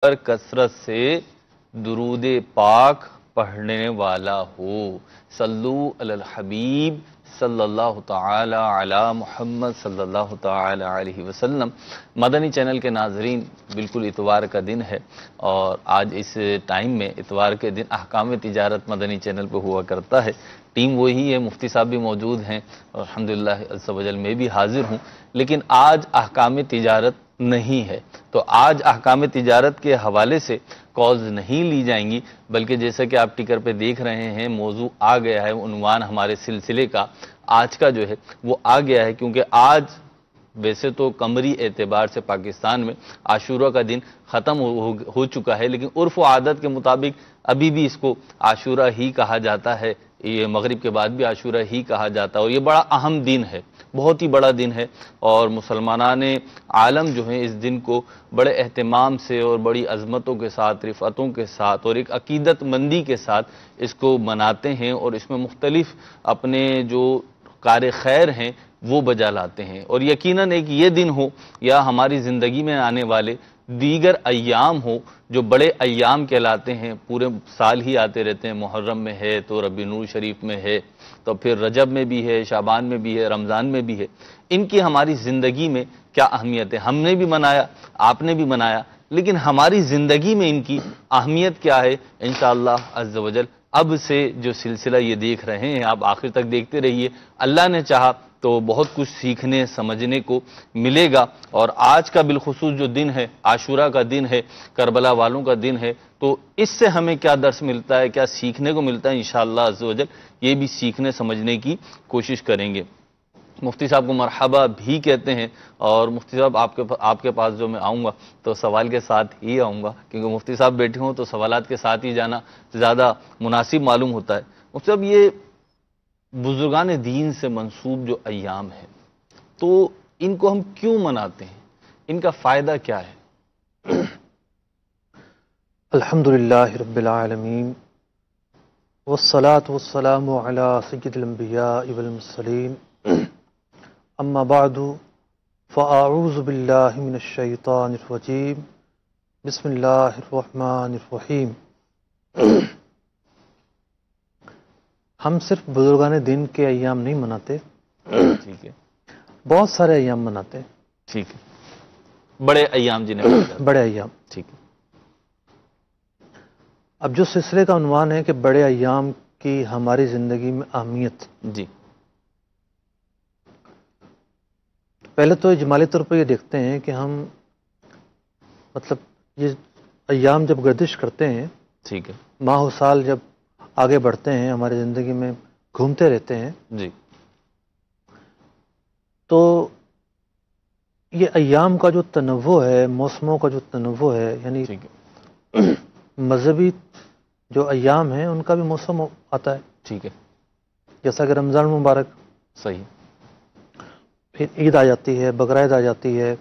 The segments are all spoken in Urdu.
پر کثرت سے درود پاک پڑھنے والا ہو۔ صلو علی الحبیب صلی اللہ تعالی علی محمد صلی اللہ تعالی علیہ وسلم۔ مدنی چینل کے ناظرین، بالکل اتوار کا دن ہے اور آج اس ٹائم میں اتوار کے دن احکام تجارت مدنی چینل پہ ہوا کرتا ہے۔ ٹیم وہی ہے، مفتی صاحب بھی موجود ہیں اور الحمدللہ عز و جل میں بھی حاضر ہوں، لیکن آج احکام تجارت نہیں ہے، تو آج احکام تجارت کے حوالے سے کالز نہیں لی جائیں گی، بلکہ جیسا کہ آپ ٹکر پہ دیکھ رہے ہیں موضوع آ گیا ہے، عنوان ہمارے سلسلے کا آج کا جو ہے وہ آ گیا ہے، کیونکہ آج ویسے تو قمری اعتبار سے پاکستان میں عاشورہ کا دن ختم ہو چکا ہے، لیکن عرف و عادت کے مطابق ابھی بھی اس کو عاشورہ ہی کہا جاتا ہے، یہ مغرب کے بعد بھی عاشورہ ہی کہا جاتا ہے، اور یہ بڑا اہم دن ہے، بہت ہی بڑا دن ہے، اور مسلمانان عالم جو ہیں اس دن کو بڑے اہتمام سے اور بڑی عظمتوں کے ساتھ، رفعتوں کے ساتھ اور ایک عقیدت مندی کے ساتھ اس کو مناتے ہیں، اور اس میں مختلف اپنے جو کار خیر ہیں وہ بجا لاتے ہیں۔ اور یقیناً ایک یہ دن ہو یا ہماری زندگی میں آنے والے دیگر ایام ہو جو بڑے ایام کہلاتے ہیں، پورے سال ہی آتے رہتے ہیں، محرم میں ہے تو ربیع الاول شریف میں ہے، تو پھر رجب میں بھی ہے، شعبان میں بھی ہے، رمضان میں بھی ہے، ان کی ہماری زندگی میں کیا اہمیت ہے؟ ہم نے بھی منایا، آپ نے بھی منایا، لیکن ہماری زندگی میں ان کی اہمیت کیا ہے؟ انشاءاللہ عز و جل اب سے جو سلسلہ یہ دیکھ رہے ہیں آپ آخر تک دیکھتے رہیے، اللہ نے چاہا تو بہت کچھ سیکھنے سمجھنے کو ملے گا۔ اور آج کا بالخصوص جو دن ہے، عاشورہ کا دن ہے، کربلا والوں کا دن ہے، تو اس سے ہمیں کیا درس ملتا ہے، کیا سیکھنے کو ملتا ہے، انشاءاللہ عز و جل یہ بھی سیکھنے سمجھنے کی کوشش کریں گے۔ مفتی صاحب کو مرحبا بھی کہتے ہیں، اور مفتی صاحب آپ کے پاس جو میں آؤں گا تو سوال کے ساتھ ہی آؤں گا، کیونکہ مفتی صاحب بیٹھے ہوں تو سوالات کے ساتھ ہی جانا زیادہ مناسب معلوم ہوتا ہے۔ مفتی صاحب، یہ بزرگان دین سے منسوب جو ایام ہیں تو ان کو ہم کیوں مناتے ہیں؟ ان کا فائدہ کیا ہے؟ الحمدللہ رب العالمین والصلاة والسلام علی سید الانبیاء والمرسلین، اما بعد فاعوذ باللہ من الشیطان الرجیم، بسم اللہ الرحمن الرحیم۔ ہم صرف بزرگان دین کے ایام نہیں مناتے، ٹھیک ہے، بہت سارے ایام مناتے ہیں، ٹھیک ہے، بڑے ایام جنہیں بڑے ایام۔ ٹھیک ہے، اب جو سلسلے کا عنوان ہے کہ بڑے ایام کی ہماری زندگی میں اہمیت، جی، پہلے تو اجمالی طور پر یہ دیکھتے ہیں کہ ہم مطلب یہ ایام جب گردش کرتے ہیں، ٹھیک ہے، ماہ و سال جب آگے بڑھتے ہیں، ہماری زندگی میں گھومتے رہتے ہیں، جی، تو یہ ایام کا جو تنوع ہے، موسموں کا جو تنوع ہے، یعنی ٹھیک ہے، مذہبی جو ایام ہیں ان کا بھی موسم آتا ہے، ٹھیک ہے، جیسا کہ رمضان مبارک، صحیح، پھر عید آ جاتی ہے، بقرعید آ جاتی ہے،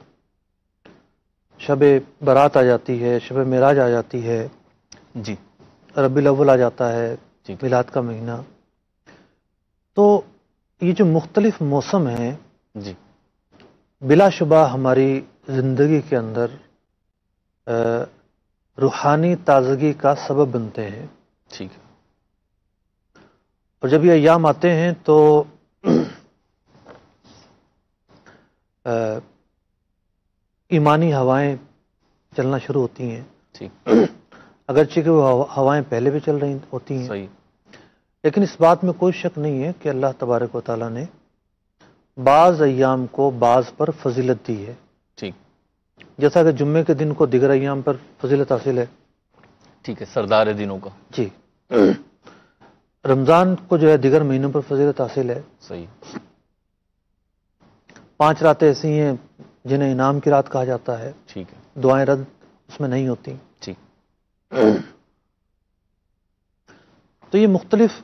شب برات آ جاتی ہے، شب معراج آ جاتی ہے، جی، ربیع الاول آ جاتا ہے، ٹھیک ہے، میلاد کا مہینہ۔ تو یہ جو مختلف موسم ہیں جی، بلا شبہ ہماری زندگی کے اندر روحانی تازگی کا سبب بنتے ہیں، ٹھیک ہے، اور جب یہ ایام آتے ہیں تو ایمانی ہوائیں چلنا شروع ہوتی ہیں، ٹھیک، اگرچہ کہ وہ ہوائیں پہلے بھی چل رہی ہوتی ہیں، صحیح، لیکن اس بات میں کوئی شک نہیں ہے کہ اللہ تبارک و تعالیٰ نے بعض ایام کو بعض پر فضیلت دی ہے، ٹھیک، جیسا کہ جمعے کے دن کو دیگر ایام پر فضیلت حاصل ہے، ٹھیک ہے، سردار دنوں کا، جی، رمضان کو جو ہے دیگر مہینوں پر فضیلت حاصل ہے، صحیح، 5 راتیں ایسی ہیں جنہیں انعام کی رات کہا جاتا ہے، ٹھیک ہے، دعائیں رد اس میں نہیں ہوتی۔ ٹھیک، تو یہ مختلف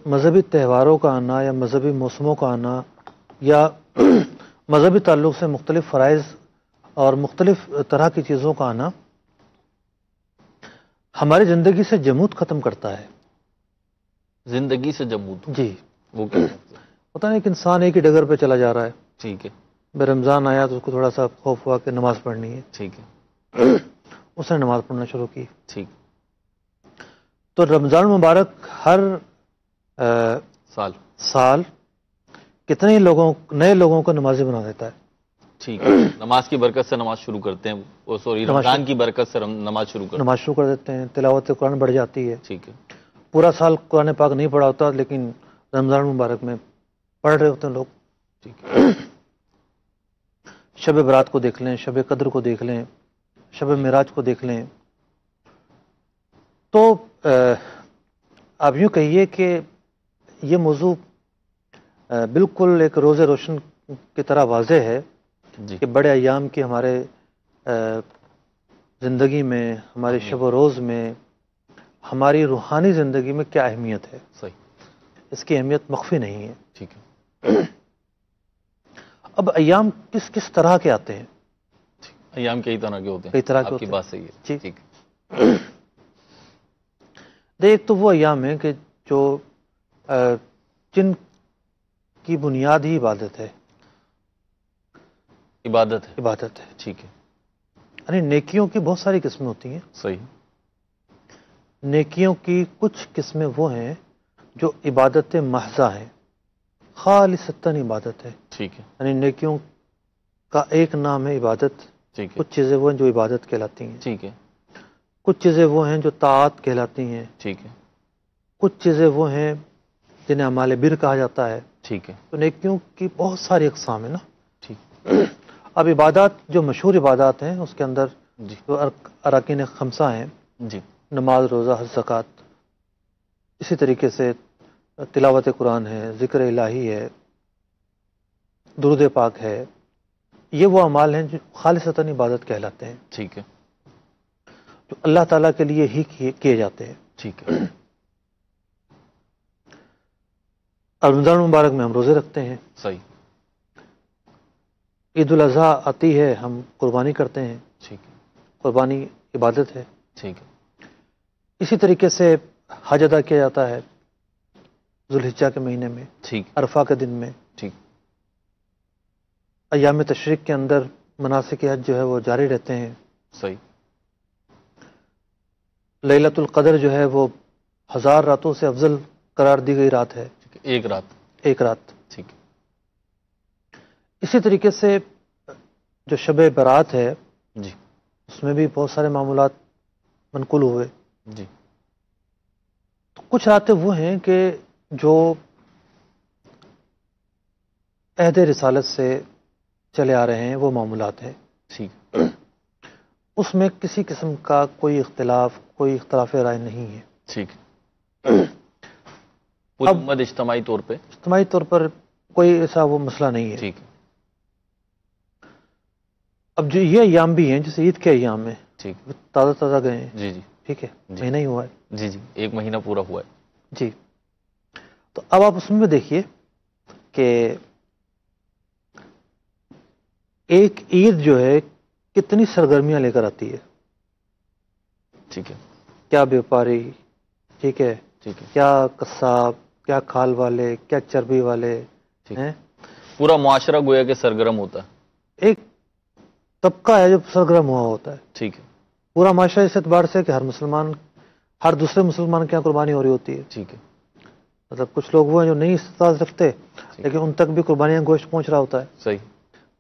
مذہبی تہواروں کا آنا یا مذہبی موسموں کا آنا یا مذہبی تعلق سے مختلف فرائض اور مختلف طرح کی چیزوں کا آنا ہماری زندگی سے جمود ختم کرتا ہے، زندگی سے جمود، جی، وہ کیا ہے؟ پتہ نہیں کہ انسان ایک ہی ڈگر پہ چلا جا رہا ہے، ٹھیک ہے، بے رمضان آیا تو اس کو تھوڑا سا خوف ہوا کہ نماز پڑھنی ہے، ٹھیک ہے، اس نے نماز پڑھنا شروع کی. ٹھیک. تو رمضان المبارک ہر سال کتنے ہی نئے لوگوں کو نمازی بنا دیتا ہے. ٹھیک ہے. نماز کی برکت سے نماز شروع کرتے ہیں، سوری رمضان کی برکت سے نماز شروع کر دیتے ہیں. تلاوت قرآن بڑھ جاتی ہے. ٹھیک ہے. پورا سال قرآن پاک نہیں پڑھا ہوتا، لیکن رمضان المبارک میں پڑھ رہے ہوتے ہیں لوگ. ٹھیک ہے. شب برات کو دیکھ لیں، شب قدر کو دیکھ لیں، شب معراج کو دیکھ لیں. تو آپ یوں کہیے کہ یہ موضوع بالکل ایک روز روشن کی طرح واضح ہے کہ بڑے ایام کی ہمارے زندگی میں، ہماری شب و روز میں، ہماری روحانی زندگی میں کیا اہمیت ہے. صحیح. اس کی اہمیت مخفی نہیں ہے. ٹھیک ہے. اب ایام کس کس طرح کے آتے ہیں؟ ایام کئی طرح کے ہوتے ہیں. کئی طرح کے آپ کی بات صحیح ہے. جی. ٹھیک. ایک تو وہ ایام ہیں کہ جو جن کی بنیاد ہی عبادت ہے. عبادت ہے. ٹھیک ہے. یعنی نیکیوں کی بہت ساری قسمیں ہوتی ہیں. صحیح. نیکیوں کی کچھ قسمیں وہ ہیں جو عبادت محضہ ہیں، خالصتاً عبادت ہے. ٹھیک ہے. یعنی نیکیوں کا ایک نام ہے عبادت. ٹھیک ہے. کچھ چیزیں وہ ہیں جو عبادت کہلاتی ہیں. ٹھیک ہے. کچھ چیزیں وہ ہیں جو طاعت کہلاتی ہیں. ٹھیک ہے. کچھ چیزیں وہ ہیں جنہیں اعمال بر کہا جاتا ہے. ٹھیک ہے. تو نیکیوں کی بہت ساری اقسام ہیں نا. ٹھیک. اب عبادات جو مشہور عبادات ہیں اس کے اندر جی. جو اراکین خمسہ ہیں، جی. نماز، روزہ، حج، زکوٰۃ، اسی طریقے سے تلاوت قرآن ہے، ذکر الہی ہے، درود پاک ہے. یہ وہ اعمال ہیں جو خالصتاً عبادت کہلاتے ہیں. ٹھیک ہے. جو اللہ تعالیٰ کے لیے ہی کیے جاتے ہیں. ٹھیک ہے. اور رمضان مبارک میں ہم روزے رکھتے ہیں. صحیح. عید الاضحیٰ آتی ہے، ہم قربانی کرتے ہیں. ٹھیک ہے. قربانی عبادت ہے. ٹھیک ہے. اسی طریقے سے حج ادا کیا جاتا ہے ذوالحجہ کے مہینے میں، ٹھیک. عرفہ کے دن میں. ٹھیک. ایام تشریق کے اندر مناسک حج جو ہے وہ جاری رہتے ہیں. صحیح. لیلۃ القدر جو ہے وہ 1000 راتوں سے افضل قرار دی گئی رات ہے. ایک رات. ایک رات. ٹھیک. اسی طریقے سے جو شب برات ہے، جی، اس میں بھی بہت سارے معمولات منقول ہوئے. جی. تو کچھ راتیں وہ ہیں کہ جو عہد رسالت سے چلے آ رہے ہیں، وہ معمولات ہیں. ٹھیک. اس میں کسی قسم کا کوئی اختلاف رائے نہیں ہے. ٹھیک. پوری امت اجتماعی طور پر کوئی ایسا وہ مسئلہ نہیں ہے. ٹھیک. اب جو یہ ایام بھی ہیں، جیسے عید کے ایام میں ٹھیک تازہ گئے ہیں. جی. جی. ٹھیک ہے. جی. مہینہ ہی ہوا ہے. جی. جی. ایک مہینہ پورا ہوا ہے. جی. تو اب آپ اس میں دیکھیے کہ ایک عید جو ہے کتنی سرگرمیاں لے کر آتی ہے. ٹھیک ہے. کیا بیوپاری، ٹھیک ہے، ٹھیک ہے. کیا قصاب، کیا کھال والے، کیا چربی والے ہیں. پورا معاشرہ گویا کہ سرگرم ہوتا ہے. ایک طبقہ ہے جو سرگرم ہوا ہوتا ہے. ٹھیک ہے. پورا معاشرہ اس اعتبار سے کہ ہر دوسرے مسلمان کے یہاں قربانی ہو رہی ہوتی ہے. ٹھیک ہے. مطلب کچھ لوگ وہ ہیں جو نہیں استطاعت رکھتے، لیکن ان تک بھی قربانیاں گوشت پہنچ رہا ہوتا ہے. صحیح.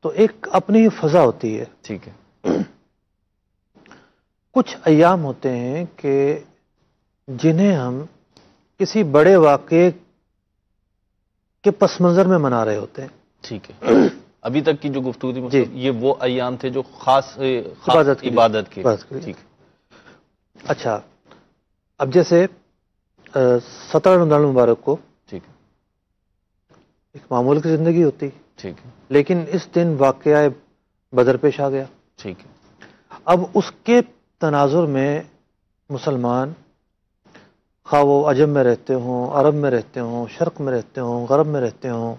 تو ایک اپنی ہی فضا ہوتی ہے. ٹھیک ہے. کچھ ایام ہوتے ہیں کہ جنہیں ہم کسی بڑے واقعے کے پس منظر میں منا رہے ہوتے ہیں. ٹھیک ہے. ابھی تک کی جو گفتگو تھی، یہ وہ ایام تھے جو خاص عبادت کی. ٹھیک. اچھا، اب جیسے 17 رمضان المبارک کو ٹھیک ایک معمول کی زندگی ہوتی، ٹھیک ہے، لیکن اس دن واقعہ بدر پیش آ گیا. ٹھیک ہے. اب اس کے تناظر میں مسلمان، خواہ وہ عجم میں رہتے ہوں، عرب میں رہتے ہوں، شرق میں رہتے ہوں، غرب میں رہتے ہوں،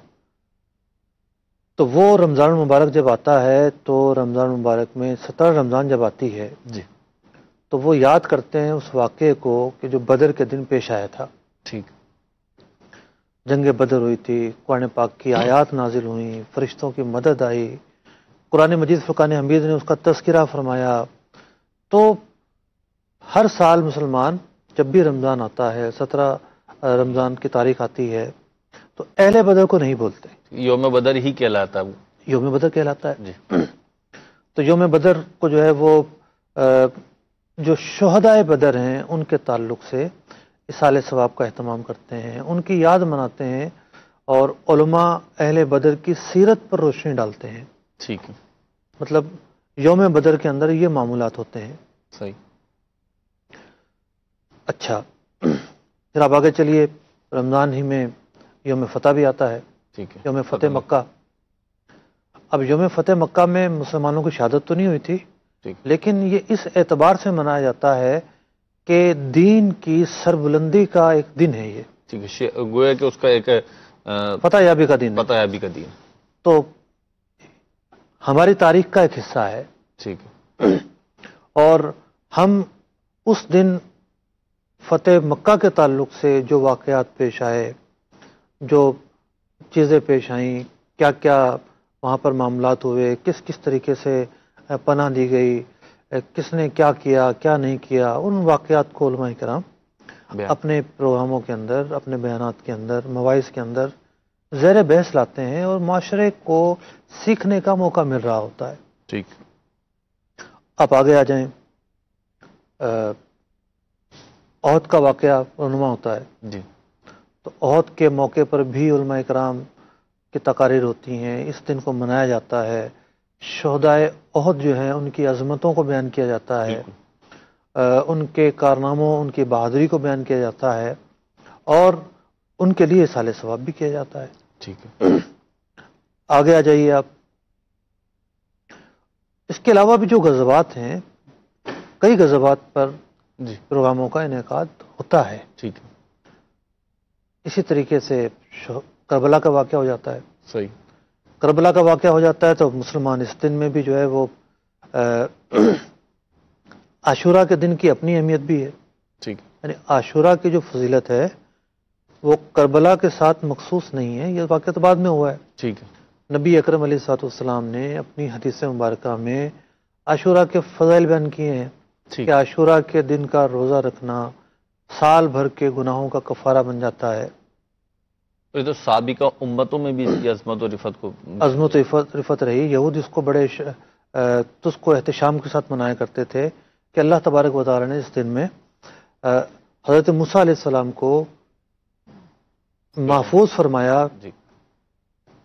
تو وہ رمضان المبارک جب آتا ہے تو رمضان المبارک میں 17 رمضان جب آتی ہے جی، تو وہ یاد کرتے ہیں اس واقعے کو کہ جو بدر کے دن پیش آیا تھا. ٹھیک. جنگ بدر ہوئی تھی، قرآن پاک کی آیات نازل ہوئیں، فرشتوں کی مدد آئی، قرآن مجید فرقان حمید نے اس کا تذکرہ فرمایا. تو ہر سال مسلمان جب بھی رمضان آتا ہے، 17 رمضان کی تاریخ آتی ہے، تو اہل بدر کو نہیں بولتے، یوم بدر ہی کہلاتا ہے وہ. یوم بدر کہلاتا ہے. جی تو یوم بدر کو جو ہے وہ جو شہدائے بدر ہیں ان کے تعلق سے اصالِ ثواب کا اہتمام کرتے ہیں، ان کی یاد مناتے ہیں، اور علماء اہل بدر کی سیرت پر روشنی ڈالتے ہیں. ٹھیک ہے. مطلب یوم بدر کے اندر یہ معمولات ہوتے ہیں. صحیح. اچھا، پھر آپ آگے چلیے، رمضان ہی میں یوم فتح بھی آتا ہے، ٹھیک ہے. یوم فتح مکہ. اب یوم فتح مکہ میں مسلمانوں کی شہادت تو نہیں ہوئی تھی، ٹھیک. لیکن یہ اس اعتبار سے منایا جاتا ہے کہ دین کی سربلندی کا ایک دن ہے یہ، ٹھیک ہے. گویا کہ اس کا ایک فتح یابی کا دن ہے. پتہ ہے ابھی کا دین. تو ہماری تاریخ کا ایک حصہ ہے، ٹھیک ہے. اور ہم اس دن فتح مکہ کے تعلق سے جو واقعات پیش آئے، جو چیزیں پیش آئیں، کیا کیا وہاں پر معاملات ہوئے، کس کس طریقے سے پناہ دی گئی، کس نے کیا کیا کیا نہیں کیا، ان واقعات کو علماء کرام اپنے پروگراموں کے اندر، اپنے بیانات کے اندر، مواعظ کے اندر زیر بحث لاتے ہیں، اور معاشرے کو سیکھنے کا موقع مل رہا ہوتا ہے. ٹھیک. آپ آگے آ جائیں، احد کا واقعہ رونما ہوتا ہے. جی. تو احد کے موقع پر بھی علماء کرام کی تقاریر ہوتی ہیں، اس دن کو منایا جاتا ہے. شہدائے احد جو ہیں ان کی عظمتوں کو بیان کیا جاتا ہے، ان کے کارناموں، ان کی بہادری کو بیان کیا جاتا ہے، اور ان کے لیے اصالِ ثواب بھی کیا جاتا ہے. ٹھیک ہے. آگے آ جائیے آپ. اس کے علاوہ بھی جو غزوات ہیں، کئی غزوات پر جی. پروگراموں کا انعقاد ہوتا ہے. ٹھیک ہے. اسی طریقے سے کربلا کا واقعہ ہو جاتا ہے. صحیح. کربلا کا واقعہ ہو جاتا ہے تو مسلمان اس دن میں بھی جو ہے وہ عاشورہ کے دن کی اپنی اہمیت بھی ہے. ٹھیک. یعنی عاشورہ کی جو فضیلت ہے وہ کربلا کے ساتھ مخصوص نہیں ہے، یہ واقعہ تو بعد میں ہوا ہے. ٹھیک ہے. نبی اکرم علیہ الصلوۃ والسلام نے اپنی حدیث مبارکہ میں عاشورہ کے فضائل بیان کیے ہیں کہ عاشورہ کے دن کا روزہ رکھنا سال بھر کے گناہوں کا کفارہ بن جاتا ہے. یہ تو سابقہ امتوں میں بھی اس کی عظمت و رفت کو عظمت و رفت رہی. یہود اس کو بڑے اس کو احتشام کے ساتھ منایا کرتے تھے کہ اللہ تبارک و تعالی نے اس دن میں حضرت موسیٰ علیہ السلام کو محفوظ فرمایا جی.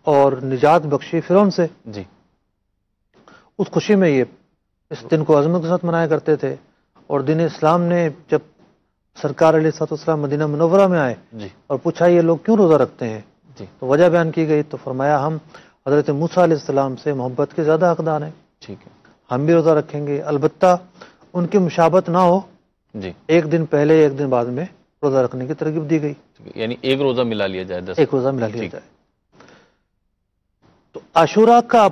اور نجات بخشی فرعون سے. جی. اس خوشی میں یہ اس دن کو عظمت کے ساتھ منایا کرتے تھے. اور دین اسلام نے جب سرکار علیہ الصلوۃ والسلام مدینہ منورہ میں آئے جی. اور پوچھا یہ لوگ کیوں روزہ رکھتے ہیں، جی. تو وجہ بیان کی گئی تو فرمایا ہم حضرت موسیٰ علیہ السلام سے محبت کے زیادہ حقدار ہیں، ٹھیک ہے. ہم بھی روزہ رکھیں گے، البتہ ان کی مشابہت نہ ہو. جی. ایک دن پہلے ایک دن بعد میں روزہ رکھنے کی ترغیب دی گئی. یعنی ایک روزہ ملا لیا جائے، 10 ایک روزہ ملا لیا جائے. تو عاشورہ کا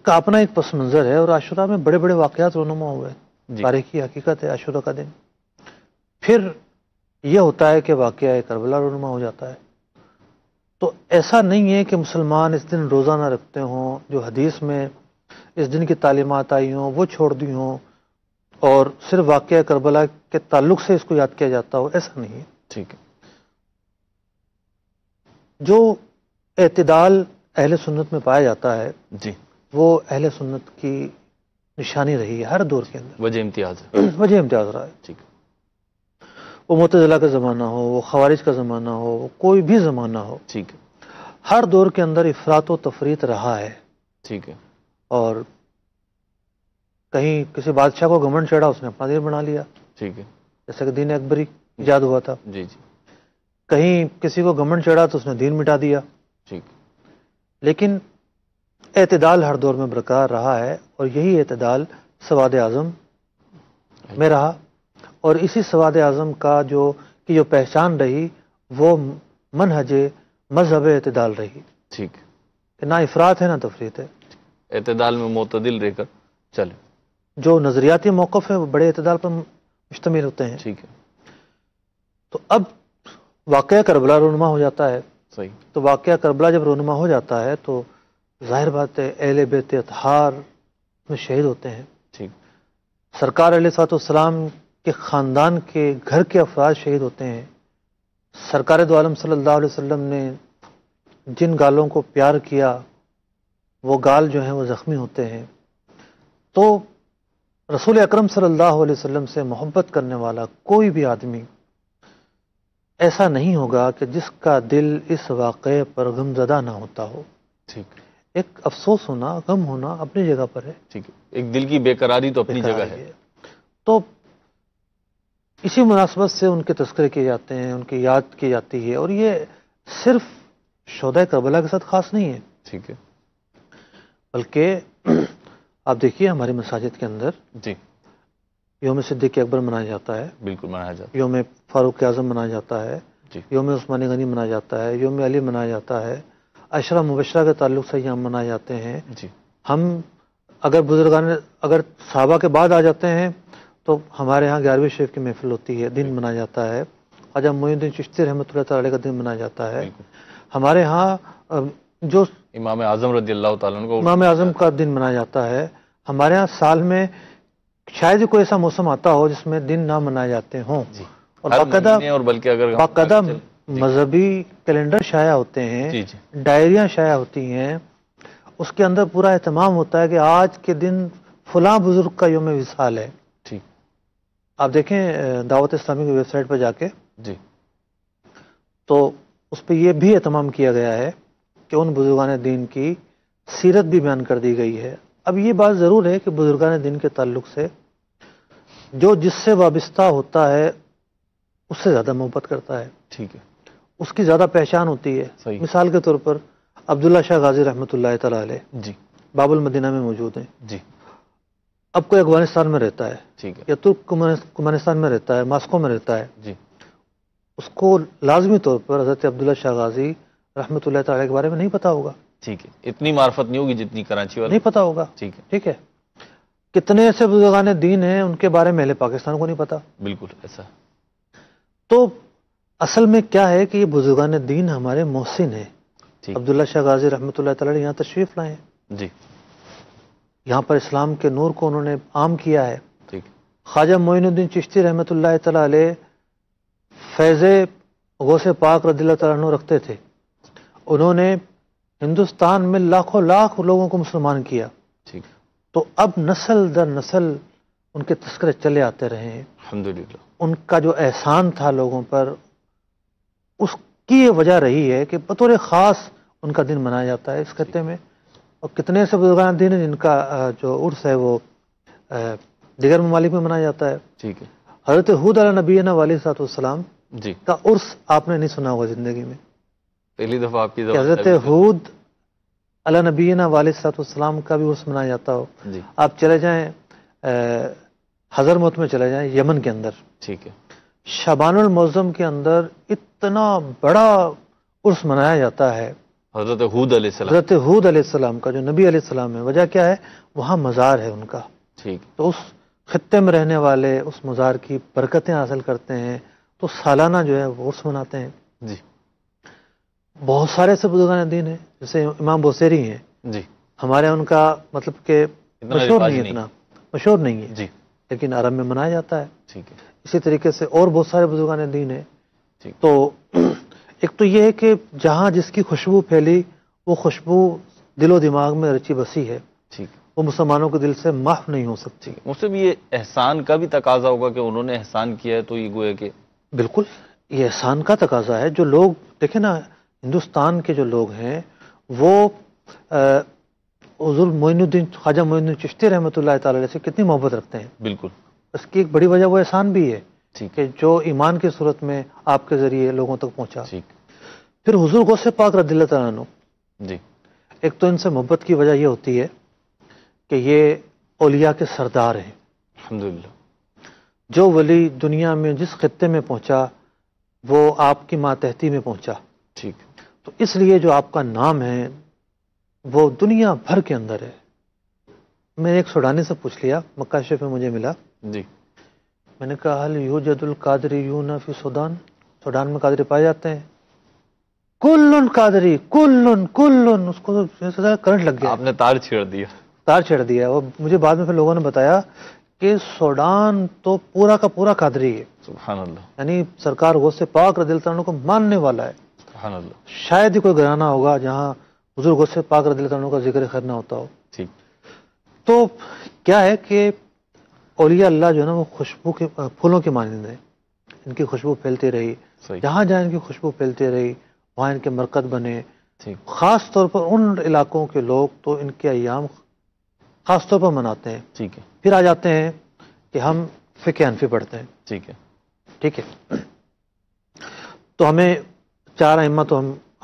اپنا ایک پس منظر ہے، اور عاشورہ میں بڑے بڑے واقعات رونما ہوئے. تاریخی حقیقت ہے عاشورہ کا دن. پھر یہ ہوتا ہے کہ واقعہ کربلا رونما ہو جاتا ہے. تو ایسا نہیں ہے کہ مسلمان اس دن روزہ نہ رکھتے ہوں، جو حدیث میں اس دن کی تعلیمات آئی ہوں وہ چھوڑ دی ہوں، اور صرف واقعہ کربلا کے تعلق سے اس کو یاد کیا جاتا ہو، ایسا نہیں ہے. ٹھیک ہے. جو اعتدال اہل سنت میں پایا جاتا ہے جی. وہ اہل سنت کی نشانی رہی ہے ہر دور کے اندر، وجہ امتیاز ہے. وجہ امتیاز رہا ہے. ٹھیک. وہ معتزلہ کا زمانہ ہو، وہ خوارج کا زمانہ ہو، وہ کوئی بھی زمانہ ہو، ٹھیک ہے. ہر دور کے اندر افراط و تفریط رہا ہے. ٹھیک ہے. اور کہیں کسی بادشاہ کو گھمنڈ چڑھا، اس نے اپنا دین بنا لیا. ٹھیک ہے. جیسے کہ دین اکبری ایجاد ہوا تھا. جی. جی. کہیں کسی کو گھمنڈ چڑھا تو اس نے دین مٹا دیا. ٹھیک. لیکن اعتدال ہر دور میں برقرار رہا ہے، اور یہی اعتدال سواد اعظم میں رہا. اور اسی سواد اعظم کا جو پہچان رہی وہ منہج مذہب اعتدال رہی. ٹھیک. کہ نہ افراط ہے نہ تفریط ہے، اعتدال میں معتدل رہ کر چلے. جو نظریاتی موقف ہے وہ بڑے اعتدال پر مشتمل ہوتے ہیں. ٹھیک ہے. تو اب واقعہ کربلا رونما ہو جاتا ہے. صحیح. تو واقعہ کربلا جب رونما ہو جاتا ہے تو ظاہر بات ہے اہل بیت اطہار میں شہید ہوتے ہیں. ٹھیک. سرکار علیہ الصلوۃ والسلام کہ خاندان کے گھر کے افراد شہید ہوتے ہیں، سرکار دو عالم صلی اللہ علیہ وسلم نے جن گالوں کو پیار کیا وہ گال جو ہیں وہ زخمی ہوتے ہیں، تو رسول اکرم صلی اللہ علیہ وسلم سے محبت کرنے والا کوئی بھی آدمی ایسا نہیں ہوگا کہ جس کا دل اس واقعے پر غم زدہ نہ ہوتا ہو۔ ٹھیک ایک افسوس ہونا، غم ہونا اپنی جگہ پر ہے، ٹھیک ہے، ایک دل کی بے قراری تو اپنی جگہ ہے۔ تو اسی مناسبت سے ان کے تذکرے کیے جاتے ہیں، ان کی یاد کی جاتی ہے، اور یہ صرف شہداء کربلا کے ساتھ خاص نہیں ہے، ٹھیک ہے بلکہ آپ دیکھیے ہماری مساجد کے اندر جی، یوم صدیق اکبر منایا جاتا ہے، بالکل منایا جاتا یوم فاروق اعظم منایا جاتا ہے، جی یوم عثمان غنی منایا جاتا ہے، یوم علی منایا جاتا ہے، عشرہ مبشرہ کے تعلق سے یہاں منائے جاتے ہیں۔ جی ہم اگر صحابہ کے بعد آ جاتے ہیں تو ہمارے ہاں 11ویں شریف کی محفل ہوتی ہے، دن منایا جاتا ہے، خواجہ معین الدین چشتی رحمۃ اللہ تعالی کا دن منایا جاتا ہے۔ بالکل، ہمارے ہاں جو امام اعظم رضی اللہ تعالیٰ عنہ کو امام اعظم کا دن منایا جاتا ہے، ہمارے ہاں سال میں شاید ہی کوئی ایسا موسم آتا ہو جس میں دن نہ منائے جاتے ہوں، جی، اور ہر باقاعدہ مہینے اور بلکہ اگر ہم باقاعدہ مذہبی کیلنڈر شائع ہوتے ہیں، جی جی ڈائریاں شائع ہوتی ہیں، اس کے اندر پورا اہتمام ہوتا ہے کہ آج کے دن فلاں بزرگ کا یوم وصال ہے۔ ٹھیک آپ دیکھیں دعوت اسلامی کی ویب سائٹ پر جا کے، جی تو اس پہ یہ بھی اہتمام کیا گیا ہے کہ ان بزرگان دین کی سیرت بھی بیان کر دی گئی ہے۔ اب یہ بات ضرور ہے کہ بزرگان دین کے تعلق سے جو جس سے وابستہ ہوتا ہے اس سے زیادہ محبت کرتا ہے، ٹھیک ہے، اس کی زیادہ پہچان ہوتی ہے۔ صحیح، مثال کے طور پر عبداللہ شاہ غازی رحمۃ اللہ تعالی علیہ جی باب المدینہ میں موجود ہیں۔ جی اب کوئی افغانستان میں رہتا ہے ٹھیک ہے یا ترکمانستان میں رہتا ہے، ماسکو میں رہتا ہے، جی اس کو لازمی طور پر حضرت عبداللہ شاہ غازی رحمۃ اللہ تعالی کے بارے میں نہیں پتا ہوگا، ٹھیک ہے، اتنی معرفت نہیں ہوگی جتنی کراچی والے، نہیں پتا ہوگا، ٹھیک ہے، ٹھیک ہے۔ کتنے ایسے بزرگان دین ہیں ان کے بارے میں اہل پاکستان کو نہیں پتا۔ بالکل ایسا، تو اصل میں کیا ہے کہ یہ بزرگان دین ہمارے محسن ہیں۔ ٹھیک عبداللہ شاہ غازی رحمۃ اللہ تعالی یہاں تشریف لائے ہیں، جی یہاں پر اسلام کے نور کو انہوں نے عام کیا ہے۔ ٹھیک خواجہ معین الدین چشتی رحمۃ اللہ تعالی علیہ فیض غوث پاک رضی اللہ تعالیٰ عنہ رکھتے تھے، انہوں نے ہندوستان میں لاکھوں لاکھ لوگوں کو مسلمان کیا، ٹھیک، تو اب نسل در نسل ان کے تذکرے چلے آتے رہے ہیں۔ الحمدللہ، ان کا جو احسان تھا لوگوں پر، اس کی یہ وجہ رہی ہے کہ بطور خاص ان کا دن منایا جاتا ہے اس خطے میں۔ اور کتنے ایسے بزرگان دین ہیں جن کا جو عرس ہے وہ دیگر ممالک میں منایا جاتا ہے۔ ٹھیک ہے حضرت حود علیہ نبینا علیہ الصلوۃ والسلام جی، کا عرس آپ نے نہیں سنا ہوگا زندگی میں، پہلی دفعہ آپ کی کہ حضرت حود علیہ نبینا علیہ الصلوۃ والسلام کا بھی عرس منایا جاتا ہو۔ جی آپ چلے جائیں حضرموت میں چلے جائیں یمن کے اندر، ٹھیک ہے، شعبان المعظم کے اندر اتنا بڑا عرس منایا جاتا ہے حضرت حود علیہ السلام، حضرت حود علیہ السلام کا جو نبی علیہ السلام ہے۔ وجہ کیا ہے؟ وہاں مزار ہے ان کا، ٹھیک، تو اس خطے میں رہنے والے اس مزار کی برکتیں حاصل کرتے ہیں، تو سالانہ جو ہے وہ عرس مناتے ہیں۔ جی بہت سارے ایسے بزرگان دین ہیں، جیسے امام بوسیری ہیں، جی، ہمارے ان کا مطلب کہ اتنا مشہور رواج نہیں، نہیں، اتنا مشہور نہیں ہے، جی لیکن عرب میں منایا جاتا ہے۔ ٹھیک ہے، اسی طریقے سے اور بہت سارے بزرگان دین ہیں۔ ٹھیک، تو ایک تو یہ ہے کہ جہاں جس کی خوشبو پھیلی وہ خوشبو دل و دماغ میں رچی بسی ہے، ٹھیک، وہ مسلمانوں کے دل سے محو نہیں ہو سکتی۔ مجھ سے بھی یہ احسان کا بھی تقاضا ہوگا کہ انہوں نے احسان کیا ہے تو یہ گویا کہ بالکل یہ احسان کا تقاضا ہے۔ جو لوگ دیکھیں نا، ہندوستان کے جو لوگ ہیں وہ حضور معین الدین خواجہ معین الدین چشتی رحمۃ اللہ تعالی علیہ سے کتنی محبت رکھتے ہیں۔ بالکل، اس کی ایک بڑی وجہ وہ احسان بھی ہے ٹھیک، کہ جو ایمان کی صورت میں آپ کے ذریعے لوگوں تک پہنچا۔ ٹھیک، پھر حضور غوث پاک رضی اللہ تعالیٰ عنہ، جی ایک تو ان سے محبت کی وجہ یہ ہوتی ہے کہ یہ اولیاء کے سردار ہیں۔ الحمدللہ، جو ولی دنیا میں جس خطے میں پہنچا وہ آپ کی ماتحتی میں پہنچا، ٹھیک، تو اس لیے جو آپ کا نام ہے وہ دنیا بھر کے اندر ہے۔ میں ایک سوڈانی سے پوچھ لیا، مکہ شریف میں مجھے ملا، جی میں نے کہا حل یوجد القادریون فی سودان، سوڈان میں قادری پائے جاتے ہیں؟ کلن قادری، کلن، اس کو کرنٹ لگ گیا، آپ نے تار چھیڑ دیا، تار چھیڑ دیا۔ وہ مجھے بعد میں پھر لوگوں نے بتایا کہ سوڈان تو پورا کا پورا قادری ہے، سبحان اللہ، یعنی سرکار غوث پاک رضی اللہ عنہ کو ماننے والا ہے. سبحان اللہ. شاید ہی کوئی گھرانہ ہوگا جہاں حضور غوث پاک رضی اللہ عنہ کا ذکر خیر نہ ہوتا ہو. ٹھیک. تو کیا ہے کہ اولیاء اللہ جو ہے نا وہ خوشبو کے پھولوں کی مانند ہیں. ان کی خوشبو پھیلتی رہی، صحیح. جہاں جہاں ان کی خوشبو پھیلتی رہی وہاں ان کے مرکز بنے. ٹھیک. خاص طور پر ان علاقوں کے لوگ تو ان کے ایام خاص طور پر مناتے ہیں. ٹھیک ہے. پھر آ جاتے ہیں کہ ہم فقہ حنفی پڑھتے ہیں. ٹھیک ہے. ٹھیک ہے. تو ہمیں 4 ائمہ تو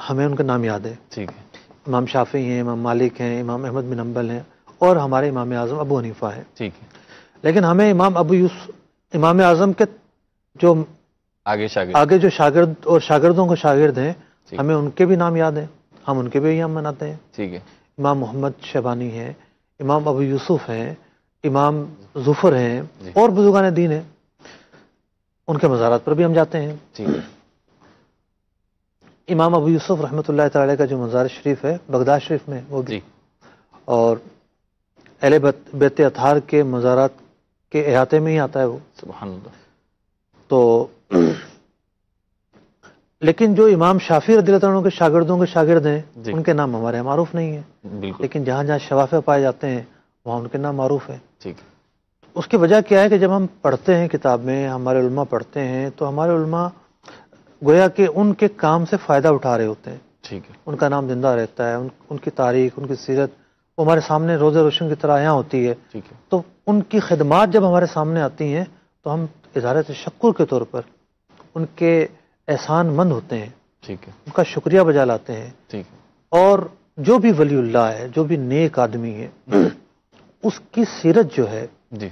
ہمیں ان کے نام یاد ہے. ٹھیک ہے. امام شافعی ہیں، امام مالک ہیں، امام احمد بن حنبل ہیں، اور ہمارے امام اعظم ابو حنیفہ ہیں. ٹھیک ہے. لیکن ہمیں امام اعظم کے جو آگے جو شاگرد اور شاگردوں کو شاگرد ہیں، ٹھیک. ہمیں ان کے بھی نام یاد ہیں، ہم ان کے بھی ایام مناتے ہیں. ٹھیک ہے. امام محمد شیبانی ہیں، امام ابو یوسف ہیں، امام ظفر ہیں، جی. اور بزرگان دین ہیں، ان کے مزارات پر بھی ہم جاتے ہیں. ٹھیک ہے. امام ابو یوسف رحمۃ اللہ تعالی کا جو مزار شریف ہے بغداد شریف میں وہ بھی، جی. اور اہل بیت اطہار کے مزارات کے احاطے میں ہی آتا ہے وہ. سبحان اللہ. تو لیکن جو امام شافعی رضی اللہ عنہ کے شاگردوں کے شاگرد ہیں، جی. ان کے نام ہمارے یہاں معروف نہیں ہیں. بالکل. لیکن جہاں جہاں شوافع پائے جاتے ہیں وہاں ان کے نام معروف ہیں. ٹھیک ہے. اس کی وجہ کیا ہے کہ جب ہم پڑھتے ہیں کتاب میں، ہمارے علماء پڑھتے ہیں، تو ہمارے علماء گویا کہ ان کے کام سے فائدہ اٹھا رہے ہوتے ہیں. ٹھیک ہے. ان کا نام زندہ رہتا ہے، ان کی تاریخ، ان کی سیرت وہ ہمارے سامنے روز روشن کی طرح یہاں ہوتی ہے. ٹھیک ہے. تو ان کی خدمات جب ہمارے سامنے آتی ہیں تو ہم اظہار تشکر کے طور پر ان کے احسان مند ہوتے ہیں، ٹھیک ہے. ان کا شکریہ بجا لاتے ہیں. ٹھیک ہے. اور جو بھی ولی اللہ ہے، جو بھی نیک آدمی ہے، اس کی سیرت جو ہے، جی.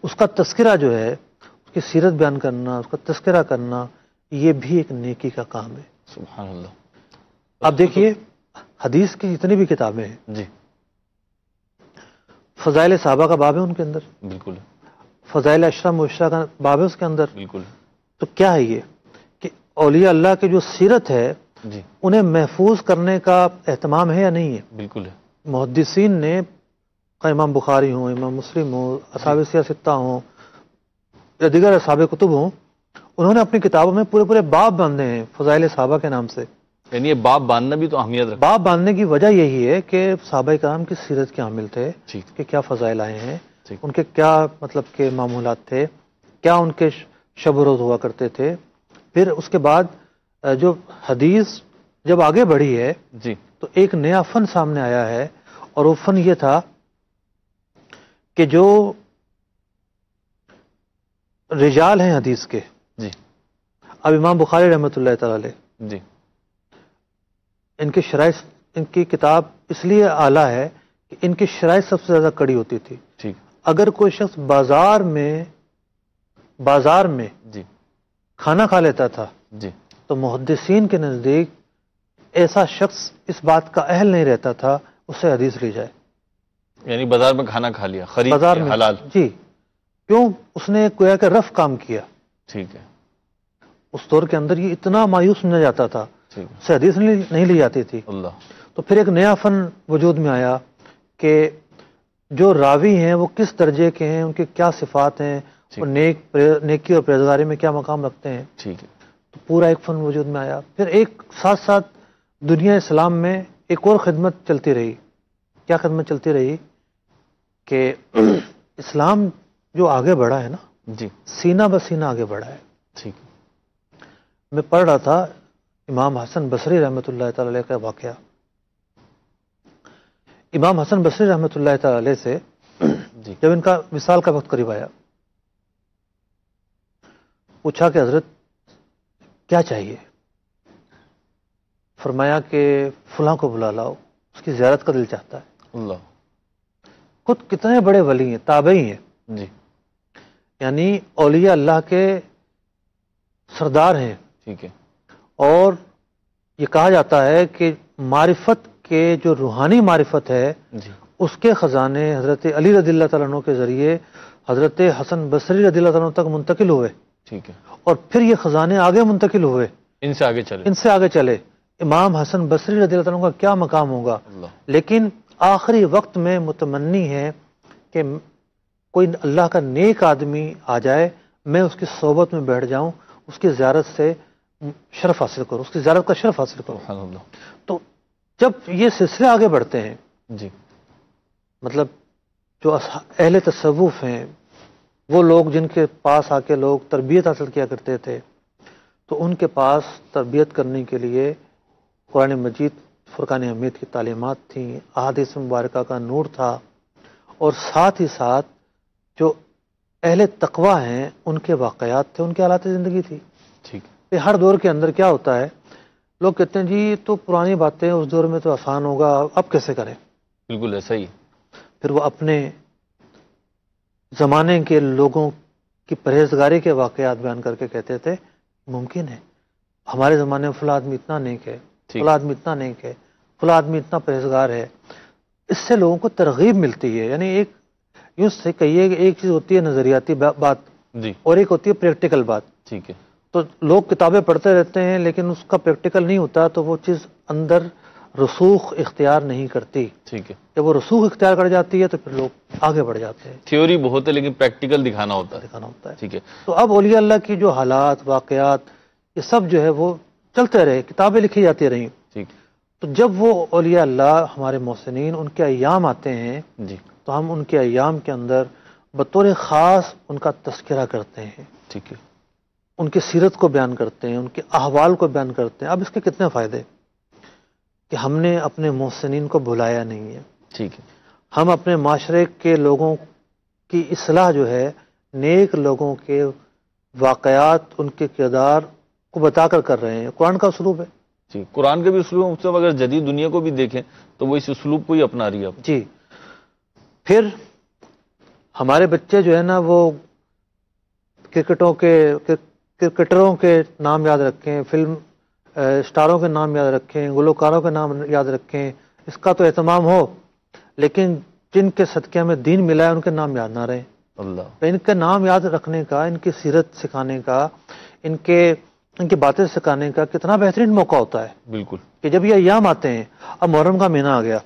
اس کا تذکرہ جو ہے، اس کی سیرت بیان کرنا، اس کا تذکرہ کرنا، یہ بھی ایک نیکی کا کام ہے. سبحان اللہ. آپ دیکھیے حدیث کی جتنی بھی کتابیں ہیں، جی. فضائل صحابہ کا باب ہے ان کے اندر، بالکل. فضائل اشرا مبشرہ کا باب ہے اس کے اندر. بالکل. تو کیا ہے یہ کہ اولیاء اللہ کی جو سیرت ہے جی. انہیں محفوظ کرنے کا اہتمام ہے یا نہیں ہے؟ بالکل ہے. محدثین نے، امام بخاری ہوں، امام مسلم ہوں، اصحاب ستہ ہوں یا دیگر اصحاب کتب ہوں، انہوں نے اپنی کتابوں میں پورے پورے باب باندھے ہیں فضائل صحابہ کے نام سے. یعنی یہ باب باندھنا بھی تو اہمیت رکھتا باب باندھنے کی وجہ یہی ہے کہ صحابہ کرام کی سیرت کے حامل تھے، ٹھیک. کہ کیا فضائل آئے ہیں، ٹھیک. ان کے کیا مطلب کہ معمولات تھے، کیا ان کے شب و روز ہوا کرتے تھے. پھر اس کے بعد جو حدیث جب آگے بڑھی ہے جی. تو ایک نیا فن سامنے آیا ہے، اور وہ فن یہ تھا کہ جو رجال ہیں حدیث کے، جی. اب امام بخاری رحمۃ اللہ تعالی علیہ، جی. ان کی شرائط، ان کی کتاب اس لیے اعلیٰ ہے کہ ان کی شرائط سب سے زیادہ کڑی ہوتی تھی. ٹھیک. اگر کوئی شخص بازار میں جی. کھانا کھا لیتا تھا جی. تو محدثین کے نزدیک ایسا شخص اس بات کا اہل نہیں رہتا تھا اس سے حدیث لی جائے. یعنی بازار میں کھانا کھا لیا، خرید بازار کے میں، حلال. جی، کیوں؟ اس نے گویا کہ رف کام کیا. ٹھیک ہے. اس دور کے اندر یہ اتنا مایوس سمجھا جاتا تھا، ٹھیک ہے. اس سے حدیث نہیں لی جاتی تھی. اللہ. تو پھر ایک نیا فن وجود میں آیا کہ جو راوی ہیں وہ کس درجے کے ہیں، ان کی کیا صفات ہیں، ٹھیک. وہ نیکی اور پرہیزگاری میں کیا مقام رکھتے ہیں. ٹھیک ہے. تو پورا ایک فن وجود میں آیا. پھر ایک ساتھ ساتھ دنیا اسلام میں ایک اور خدمت چلتی رہی. کیا خدمت چلتی رہی کہ اسلام جو آگے بڑھا ہے نا، جی. سینہ بسینہ آگے بڑھا ہے. ٹھیک. میں پڑھ رہا تھا امام حسن بصری رحمۃ اللہ تعالی علیہ کا واقعہ. امام حسن بصری رحمۃ اللہ تعالی علیہ سے جی. جب ان کا وصال کا وقت قریب آیا، پوچھا کہ حضرت کیا چاہیے؟ فرمایا کہ فلاں کو بلا لاؤ، اس کی زیارت کا دل چاہتا ہے. اللہ. خود کتنے بڑے ولی ہیں، تابعی ہیں، جی. یعنی اولیاء اللہ کے سردار ہیں. ٹھیک ہے. اور یہ کہا جاتا ہے کہ معرفت کے جو روحانی معرفت ہے جی. اس کے خزانے حضرت علی رضی اللہ تعالیٰ عنہ کے ذریعے حضرت حسن بصری رضی اللہ تعالیٰ عنہ تک منتقل ہوئے. ٹھیک ہے. اور پھر یہ خزانے آگے منتقل ہوئے، ان سے آگے چلے. ان سے آگے چلے. امام حسن بصری رضی اللہ تعالیٰ عنہ کا کیا مقام ہوگا. اللہ. لیکن آخری وقت میں متمنی ہے کہ کوئی اللہ کا نیک آدمی آ جائے، میں اس کی صحبت میں بیٹھ جاؤں، اس کی زیارت سے شرف حاصل کروں، اس کی زیارت کا شرف حاصل کروں۔ سبحان اللہ۔ تو جب یہ سلسلے آگے بڑھتے ہیں، جی مطلب جو اہل تصوف ہیں، وہ لوگ جن کے پاس آ کے لوگ تربیت حاصل کیا کرتے تھے، تو ان کے پاس تربیت کرنے کے لیے قرآن مجید فرقان حمید کی تعلیمات تھیں، احادیث مبارکہ کا نور تھا، اور ساتھ ہی ساتھ جو اہل تقوی ہیں ان کے واقعات تھے، ان کے حالات زندگی تھی۔ ٹھیک۔ کہ ہر دور کے اندر کیا ہوتا ہے، لوگ کہتے ہیں جی یہ تو پرانی باتیں، اس دور میں تو آسان ہوگا، اب کیسے کریں؟ بالکل ایسا ہی۔ پھر وہ اپنے زمانے کے لوگوں کی پرہیزگاری کے واقعات بیان کر کے کہتے تھے ممکن ہے، ہمارے زمانے میں فلاں آدمی اتنا نیک ہے، فلاں آدمی اتنا نیک ہے، فلاں آدمی اتنا پرہیزگار ہے۔ اس سے لوگوں کو ترغیب ملتی ہے۔ یعنی ایک یوں سے کہیے کہ ایک چیز ہوتی ہے نظریاتی بات، جی اور ایک ہوتی ہے پریکٹیکل بات۔ ٹھیک ہے۔ تو لوگ کتابیں پڑھتے رہتے ہیں لیکن اس کا پریکٹیکل نہیں ہوتا، تو وہ چیز اندر رسوخ اختیار نہیں کرتی۔ ٹھیک ہے۔ جب وہ رسوخ اختیار کر جاتی ہے تو پھر لوگ آگے بڑھ جاتے ہیں، تھیوری بہت ہے لیکن پریکٹیکل دکھانا ہوتا ہے۔ دکھانا ہوتا ہے۔ ٹھیک ہے۔ تو اب اولیاء اللہ کی جو حالات، واقعات، یہ سب جو ہے وہ چلتے رہے، کتابیں لکھی جاتی رہیں۔ ٹھیک۔ تو جب وہ اولیاء اللہ ہمارے محسنین ان کے ایام آتے ہیں جی تو ہم ان کے ایام کے اندر بطور خاص ان کا تذکرہ کرتے ہیں، ٹھیک ہے۔ ان کی سیرت کو بیان کرتے ہیں، ان کے احوال کو بیان کرتے ہیں۔ اب اس کے کتنے فائدے کہ ہم نے اپنے محسنین کو بھلایا نہیں ہے، ٹھیک ہے۔ ہم اپنے معاشرے کے لوگوں کی اصلاح جو ہے نیک لوگوں کے واقعات، ان کے کردار کو بتا کر رہے ہیں۔ قرآن کا اسلوب ہے۔ جی قرآن کے بھی اسلوب مطلب اگر جدید دنیا کو بھی دیکھیں تو وہ اس اسلوب کو ہی اپنا رہی ہے اب۔ جی پھر ہمارے بچے جو ہے نا وہ کرکٹروں کے نام یاد رکھیں، فلم اسٹاروں کے نام یاد رکھیں، گلوکاروں کے نام یاد رکھیں، اس کا تو اہتمام ہو، لیکن جن کے صدقے میں دین ملا ہے ان کے نام یاد نہ رہیں۔ اللہ۔ ان کے نام یاد رکھنے کا، ان کی سیرت سکھانے کا، ان کی باتیں سکھانے کا کتنا بہترین موقع ہوتا ہے بالکل۔ کہ جب یہ ایام آتے ہیں۔ اب محرم کا مہینہ آ گیا،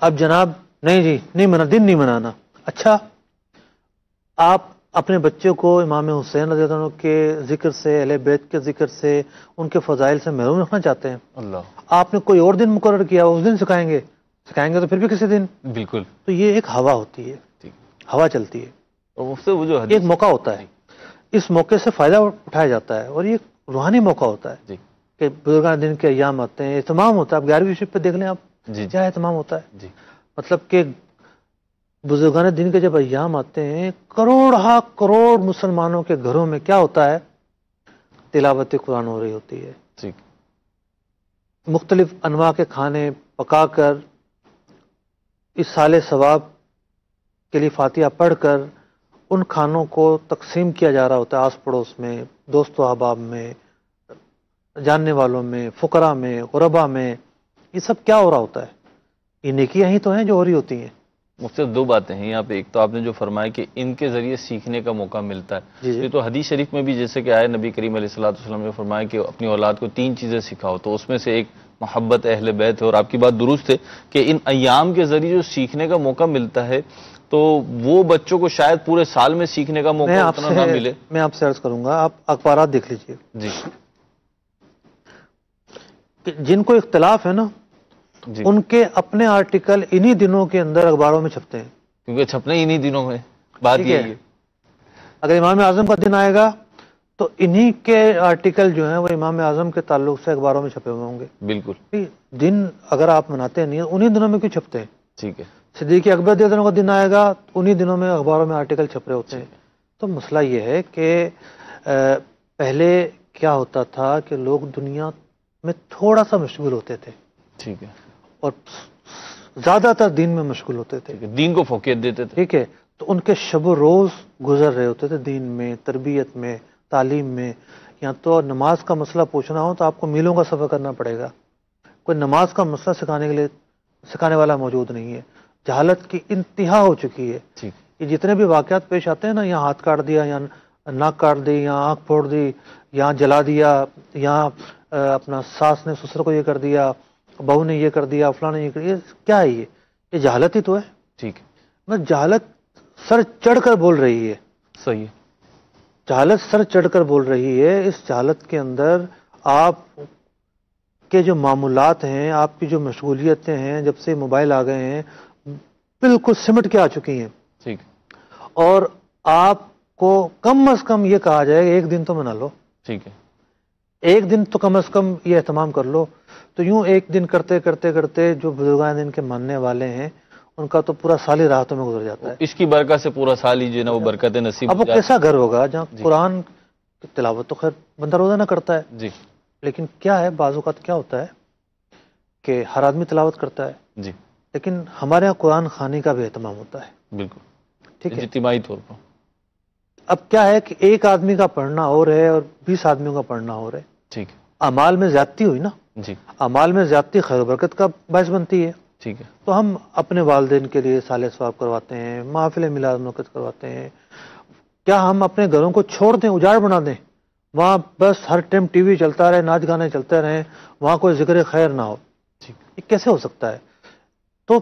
اب جناب نہیں جی نہیں منا، دن نہیں منانا۔ اچھا، آپ اپنے بچوں کو امام حسین رضی اللہ عنہ کے ذکر سے، اہل بیت کے ذکر سے، ان کے فضائل سے محروم رکھنا چاہتے ہیں؟ اللہ۔ آپ نے کوئی اور دن مقرر کیا، اس دن سکھائیں گے تو پھر بھی کسی دن۔ بالکل۔ تو یہ ایک ہوا ہوتی ہے، ٹھیک۔ ہوا چلتی ہے، اور اس سے وہ جو ایک موقع ہوتا ہے، اس موقع سے فائدہ اٹھایا جاتا ہے، اور یہ روحانی موقع ہوتا ہے جی کہ بزرگان دن کے ایام آتے ہیں، اہتمام ہوتا ہے۔ اب 11ویں شب پہ دیکھ لیں آپ، جی کیا اہتمام ہوتا ہے۔ جی مطلب کہ بزرگان دن کے جب ایام آتے ہیں، کروڑ مسلمانوں کے گھروں میں کیا ہوتا ہے، تلاوت قرآن ہو رہی ہوتی ہے، ٹھیک۔ مختلف انواع کے کھانے پکا کر، اصحال ثواب کے لیے فاتحہ پڑھ کر ان کھانوں کو تقسیم کیا جا رہا ہوتا ہے، آس پڑوس میں، دوست و احباب میں، جاننے والوں میں، فقراء میں، غربا میں۔ یہ سب کیا ہو رہا ہوتا ہے؟ یہ نیکیاں ہی تو ہیں جو ہو رہی ہوتی ہیں۔ مختلف دو باتیں ہیں یہاں پہ، ایک تو آپ نے جو فرمایا کہ ان کے ذریعے سیکھنے کا موقع ملتا ہے، جی جی یہ تو حدیث شریف میں بھی جیسے کہ آئے نبی کریم علیہ الصلوۃ والسلام نے فرمایا کہ اپنی اولاد کو 3 چیزیں سکھاؤ، تو اس میں سے ایک محبت اہل بیت ہے، اور آپ کی بات درست ہے کہ ان ایام کے ذریعے جو سیکھنے کا موقع ملتا ہے تو وہ بچوں کو شاید پورے سال میں سیکھنے کا موقع اتنا نہ ملے۔ میں آپ سے عرض کروں گا، آپ اخبارات دیکھ لیجئے، جی کہ جن کو اختلاف ہے نا، جی ان کے اپنے آرٹیکل انہی دنوں کے اندر اخباروں میں چھپتے ہیں۔ کیونکہ چھپنے انہی دنوں میں، بات ٹھیک یہ ہے۔ ہے۔ اگر امام اعظم کا دن آئے گا تو انہی کے آرٹیکل جو ہیں وہ امام اعظم کے تعلق سے اخباروں میں چھپے ہوئے ہوں گے۔ بالکل دن اگر آپ مناتے نہیں ہیں، انہی دنوں میں کیوں چھپتے ہیں؟ ٹھیک ہے۔ صدیق اکبر رضی اللہ عنہ کا دن آئے گا، انہی دنوں میں اخباروں میں آرٹیکل چھپ رہے ہوتے ہیں۔ تو مسئلہ یہ ہے کہ پہلے کیا ہوتا تھا کہ لوگ دنیا میں تھوڑا سا مشغول ہوتے تھے ٹھیک ہے۔ اور زیادہ تر دین میں مشغول ہوتے تھے، دین کو فوقیت دیتے تھے۔ ٹھیک ہے۔ تو ان کے شب و روز گزر رہے ہوتے تھے دین میں، تربیت میں، تعلیم میں۔ یا تو نماز کا مسئلہ پوچھنا ہو تو آپ کو میلوں کا سفر کرنا پڑے گا، کوئی نماز کا مسئلہ سکھانے کے لیے سکھانے والا موجود نہیں ہے۔ جہالت کی انتہا ہو چکی ہے۔ ٹھیک۔ یہ جتنے بھی واقعات پیش آتے ہیں نا، یہاں ہاتھ کاٹ دیا، یا ناک کاٹ دی، یا آنکھ پھوڑ دی، یہاں جلا دیا، یہاں اپنا ساس نے سسر کو یہ کر دیا، بہو نے یہ کر دیا، فلاں نے یہ کر دیا، یہ کیا ہے؟ یہ جہالت ہی تو ہے۔ ٹھیک۔ جہالت سر چڑھ کر بول رہی ہے، صحیح ہے، جہالت سر چڑھ کر بول رہی ہے. اس جہالت کے اندر آپ کے جو معمولات ہیں، آپ کی جو مشغولیتیں ہیں، جب سے موبائل آ گئے ہیں بالکل سمٹ کے آ چکی ہیں. ٹھیک، اور آپ کو کم از کم یہ کہا جائے کہ ایک دن تو منا لو، ٹھیک ہے، ایک دن تو کم از کم یہ اہتمام کر لو. تو یوں ایک دن کرتے کرتے کرتے جو بزرگان دین کے ماننے والے ہیں ان کا تو پورا سال ہی راحتوں میں گزر جاتا ہے. اس کی برکت سے پورا سال ہی جو ہے نا وہ برکت نصیب اب ہو وہ جاتی کیسا گھر ہوگا جہاں قرآن کی تلاوت تو خیر بندہ روزہ نہ کرتا ہے، ہے. جی لیکن کیا ہے بعض اوقات کیا ہوتا ہے کہ ہر آدمی تلاوت کرتا ہے، جی لیکن ہمارے یہاں قرآن خوانی کا بھی اہتمام ہوتا ہے. بالکل، ٹھیک ہے، اجتماعی طور پر. اب کیا ہے کہ ایک آدمی کا پڑھنا اور ہے اور 20 آدمیوں کا پڑھنا اور ہے. ٹھیک ہے، اعمال میں زیادتی ہوئی نا، جی اعمال میں زیادتی خیر و برکت کا باعث بنتی ہے. ٹھیک ہے، تو ہم اپنے والدین کے لیے صالح ثواب کرواتے ہیں، محافل میلاد منعقد کرواتے ہیں. کیا ہم اپنے گھروں کو چھوڑ دیں، اجاڑ بنا دیں، وہاں بس ہر ٹائم ٹی وی چلتا رہے، ناچ گانے چلتے رہیں، وہاں کوئی ذکر خیر نہ ہو؟ ٹھیک، یہ کیسے ہو سکتا ہے؟ تو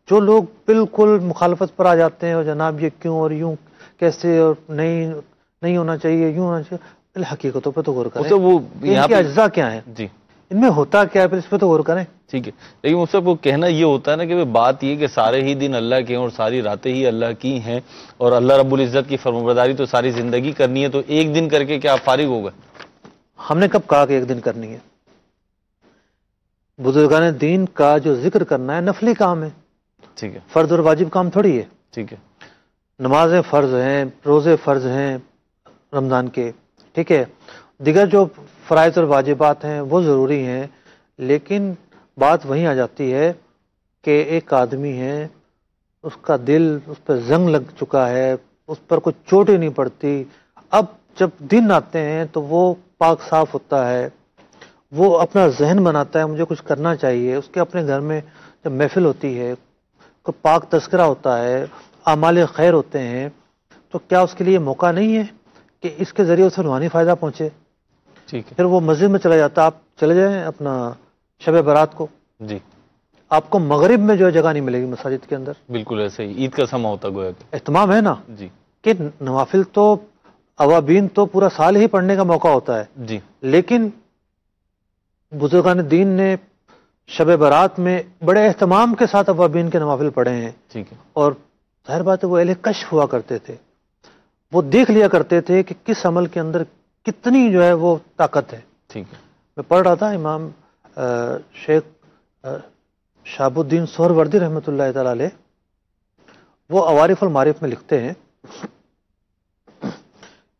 جو لوگ بالکل مخالفت پر آ جاتے ہیں اور جناب یہ کیوں اور یوں کیسے اور نہیں ہونا چاہیے، یوں ہونا چاہیے، حقیقتوں پہ تو غور کریں وہ کہ ان یہاں کے پہ اجزاء کیا ہیں، جی ان میں ہوتا کیا ہے، پھر اس پہ تو غور کریں. ٹھیک ہے، لیکن اس سے وہ کہنا یہ ہوتا ہے نا کہ بات یہ کہ سارے ہی دن اللہ کے ہیں اور ساری راتیں ہی اللہ کی ہیں اور اللہ رب العزت کی فرمانبرداری تو ساری زندگی کرنی ہے، تو ایک دن کر کے کیا آپ فارغ ہوگا؟ ہم نے کب کہا کہ ایک دن کرنی ہے؟ بزرگان دین کا جو ذکر کرنا ہے نفلی کام ہے، ٹھیک ہے، فرض اور واجب کام تھوڑی ہے. ٹھیک ہے، نمازیں فرض ہیں، روزے فرض ہیں رمضان کے، ٹھیک ہے، دیگر جو فرائض اور واجبات ہیں وہ ضروری ہیں. لیکن بات وہیں آ جاتی ہے کہ ایک آدمی ہے، اس کا دل اس پہ زنگ لگ چکا ہے، اس پر کوئی چوٹ ہی نہیں پڑتی. اب جب دن آتے ہیں تو وہ پاک صاف ہوتا ہے، وہ اپنا ذہن بناتا ہے مجھے کچھ کرنا چاہیے. اس کے اپنے گھر میں جب محفل ہوتی ہے، کوئی پاک تذکرہ ہوتا ہے، اعمال خیر ہوتے ہیں، تو کیا اس کے لیے موقع نہیں ہے کہ اس کے ذریعے اسے روحانی فائدہ پہنچے؟ ٹھیک ہے، پھر وہ مسجد میں چلا جاتا. آپ چلے جائیں اپنا شب برات کو، جی آپ کو مغرب میں جو ہے جگہ نہیں ملے گی مساجد کے اندر. بالکل ایسے ہی عید کا سما ہوتا گویا کہ. اہتمام ہے نا جی کہ نوافل تو اوابین تو پورا سال ہی پڑھنے کا موقع ہوتا ہے، جی لیکن بزرگان دین نے شب برات میں بڑے اہتمام کے ساتھ اوابین کے نوافل پڑھے ہیں. ٹھیک ہے، اور ظاہر بات ہے وہ اہل کشف ہوا کرتے تھے، وہ دیکھ لیا کرتے تھے کہ کس عمل کے اندر کتنی جو ہے وہ طاقت ہے. ٹھیک ہے، میں پڑھ رہا تھا امام شیخ شہاب الدین سہروردی رحمۃ اللہ تعالی علیہ، وہ عوارف المعارف میں لکھتے ہیں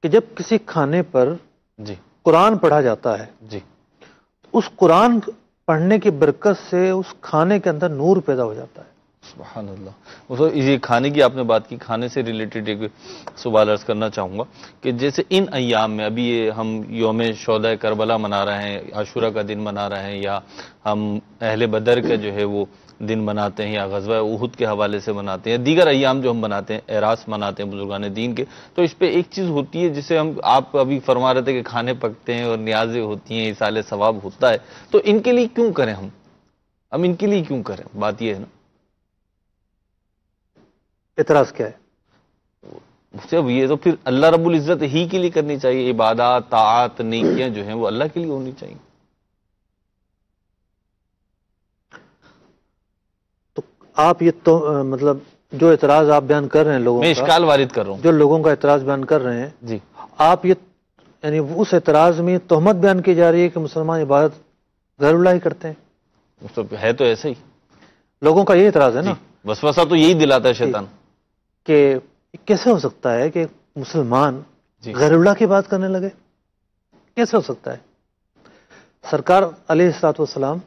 کہ جب کسی کھانے پر جی قرآن پڑھا جاتا ہے، جی اس قرآن پڑھنے کی برکت سے اس کھانے کے اندر نور پیدا ہو جاتا ہے. سبحان اللہ. یہ کھانے کی آپ نے بات کی، کھانے سے ریلیٹڈ ایک سوال عرض کرنا چاہوں گا کہ جیسے ان ایام میں ابھی یہ ہم یوم شہداء کربلا منا رہے ہیں، عاشورہ کا دن منا رہے ہیں، یا ہم اہل بدر کا جو ہے وہ دن مناتے ہیں، یا غزوہ احد کے حوالے سے مناتے ہیں، دیگر ایام جو ہم مناتے ہیں، اعراس مناتے ہیں بزرگان دین کے، تو اس پہ ایک چیز ہوتی ہے جسے آپ ابھی فرما رہے تھے کہ کھانے پکتے ہیں اور نیازیں ہوتی ہیں، ایصال ثواب ہوتا ہے، تو ان کے لیے کیوں کریں ہم ان کے لیے کیوں کریں؟ بات یہ ہے نا. اعتراض کیا ہے؟ جب یہ تو پھر اللہ رب العزت ہی کے لیے کرنی چاہیے، عبادات طاعات نیکیاں جو ہیں وہ اللہ کے لیے ہونی چاہیے. تو آپ یہ تو مطلب جو اعتراض آپ بیان کر رہے ہیں لوگوں میں کا، اشکال وارد کر رہا ہوں. جو لوگوں کا اعتراض بیان کر رہے ہیں، جی آپ یہ یعنی اس اعتراض میں تہمت بیان کی جا رہی ہے کہ مسلمان عبادت غیر اللہ ہی کرتے ہیں. ہے تو ایسے ہی لوگوں کا یہ اعتراض ہے نا وسوسہ تو یہی دلاتا ہے شیطان. کہ کیسے ہو سکتا ہے کہ مسلمان جی غیر اللہ کی بات کرنے لگے؟ کیسے ہو سکتا ہے؟ سرکار علیہ الصلوۃ والسلام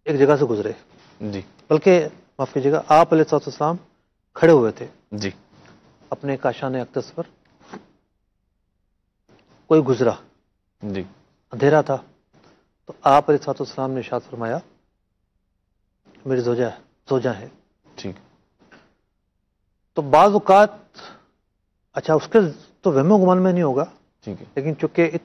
ایک جگہ سے گزرے، جی بلکہ معاف کیجیے گا، آپ علیہ الصلوۃ والسلام کھڑے ہوئے تھے جی اپنے کاشان اقدس پر. کوئی گزرا، جی اندھیرا تھا، تو آپ علیہ الصلوۃ والسلام نے ارشاد فرمایا میری زوجہ ہے. ٹھیک. تو بعض اوقات اچھا اس کے تو وہم و گمان میں نہیں ہوگا، ٹھیک ہے. لیکن چونکہ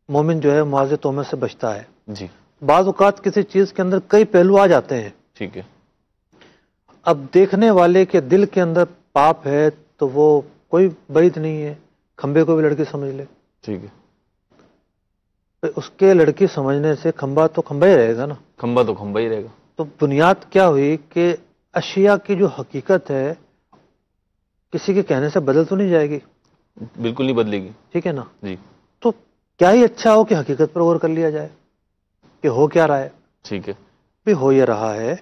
مومن جو ہے معاذ تہمت سے بچتا ہے، جی بعض اوقات کسی چیز کے اندر کئی پہلو آ جاتے ہیں. ٹھیک ہے. اب دیکھنے والے کے دل کے اندر پاپ ہے تو وہ کوئی بعید نہیں ہے کھمبے کو بھی لڑکی سمجھ لے. ٹھیک ہے. اس کے لڑکی سمجھنے سے کھمبا تو کھمبا ہی رہے گا نا. کھمبا تو کھمبا ہی رہے گا. تو بنیاد کیا ہوئی کہ اشیاء کی جو حقیقت ہے کسی کے کہنے سے بدل تو نہیں جائے گی. بالکل نہیں بدلے گی. ٹھیک ہے نا. جی. تو کیا ہی اچھا ہو کہ حقیقت پر غور کر لیا جائے کہ ہو کیا رہا ہے. ٹھیک ہے. بھی ہو یہ رہا ہے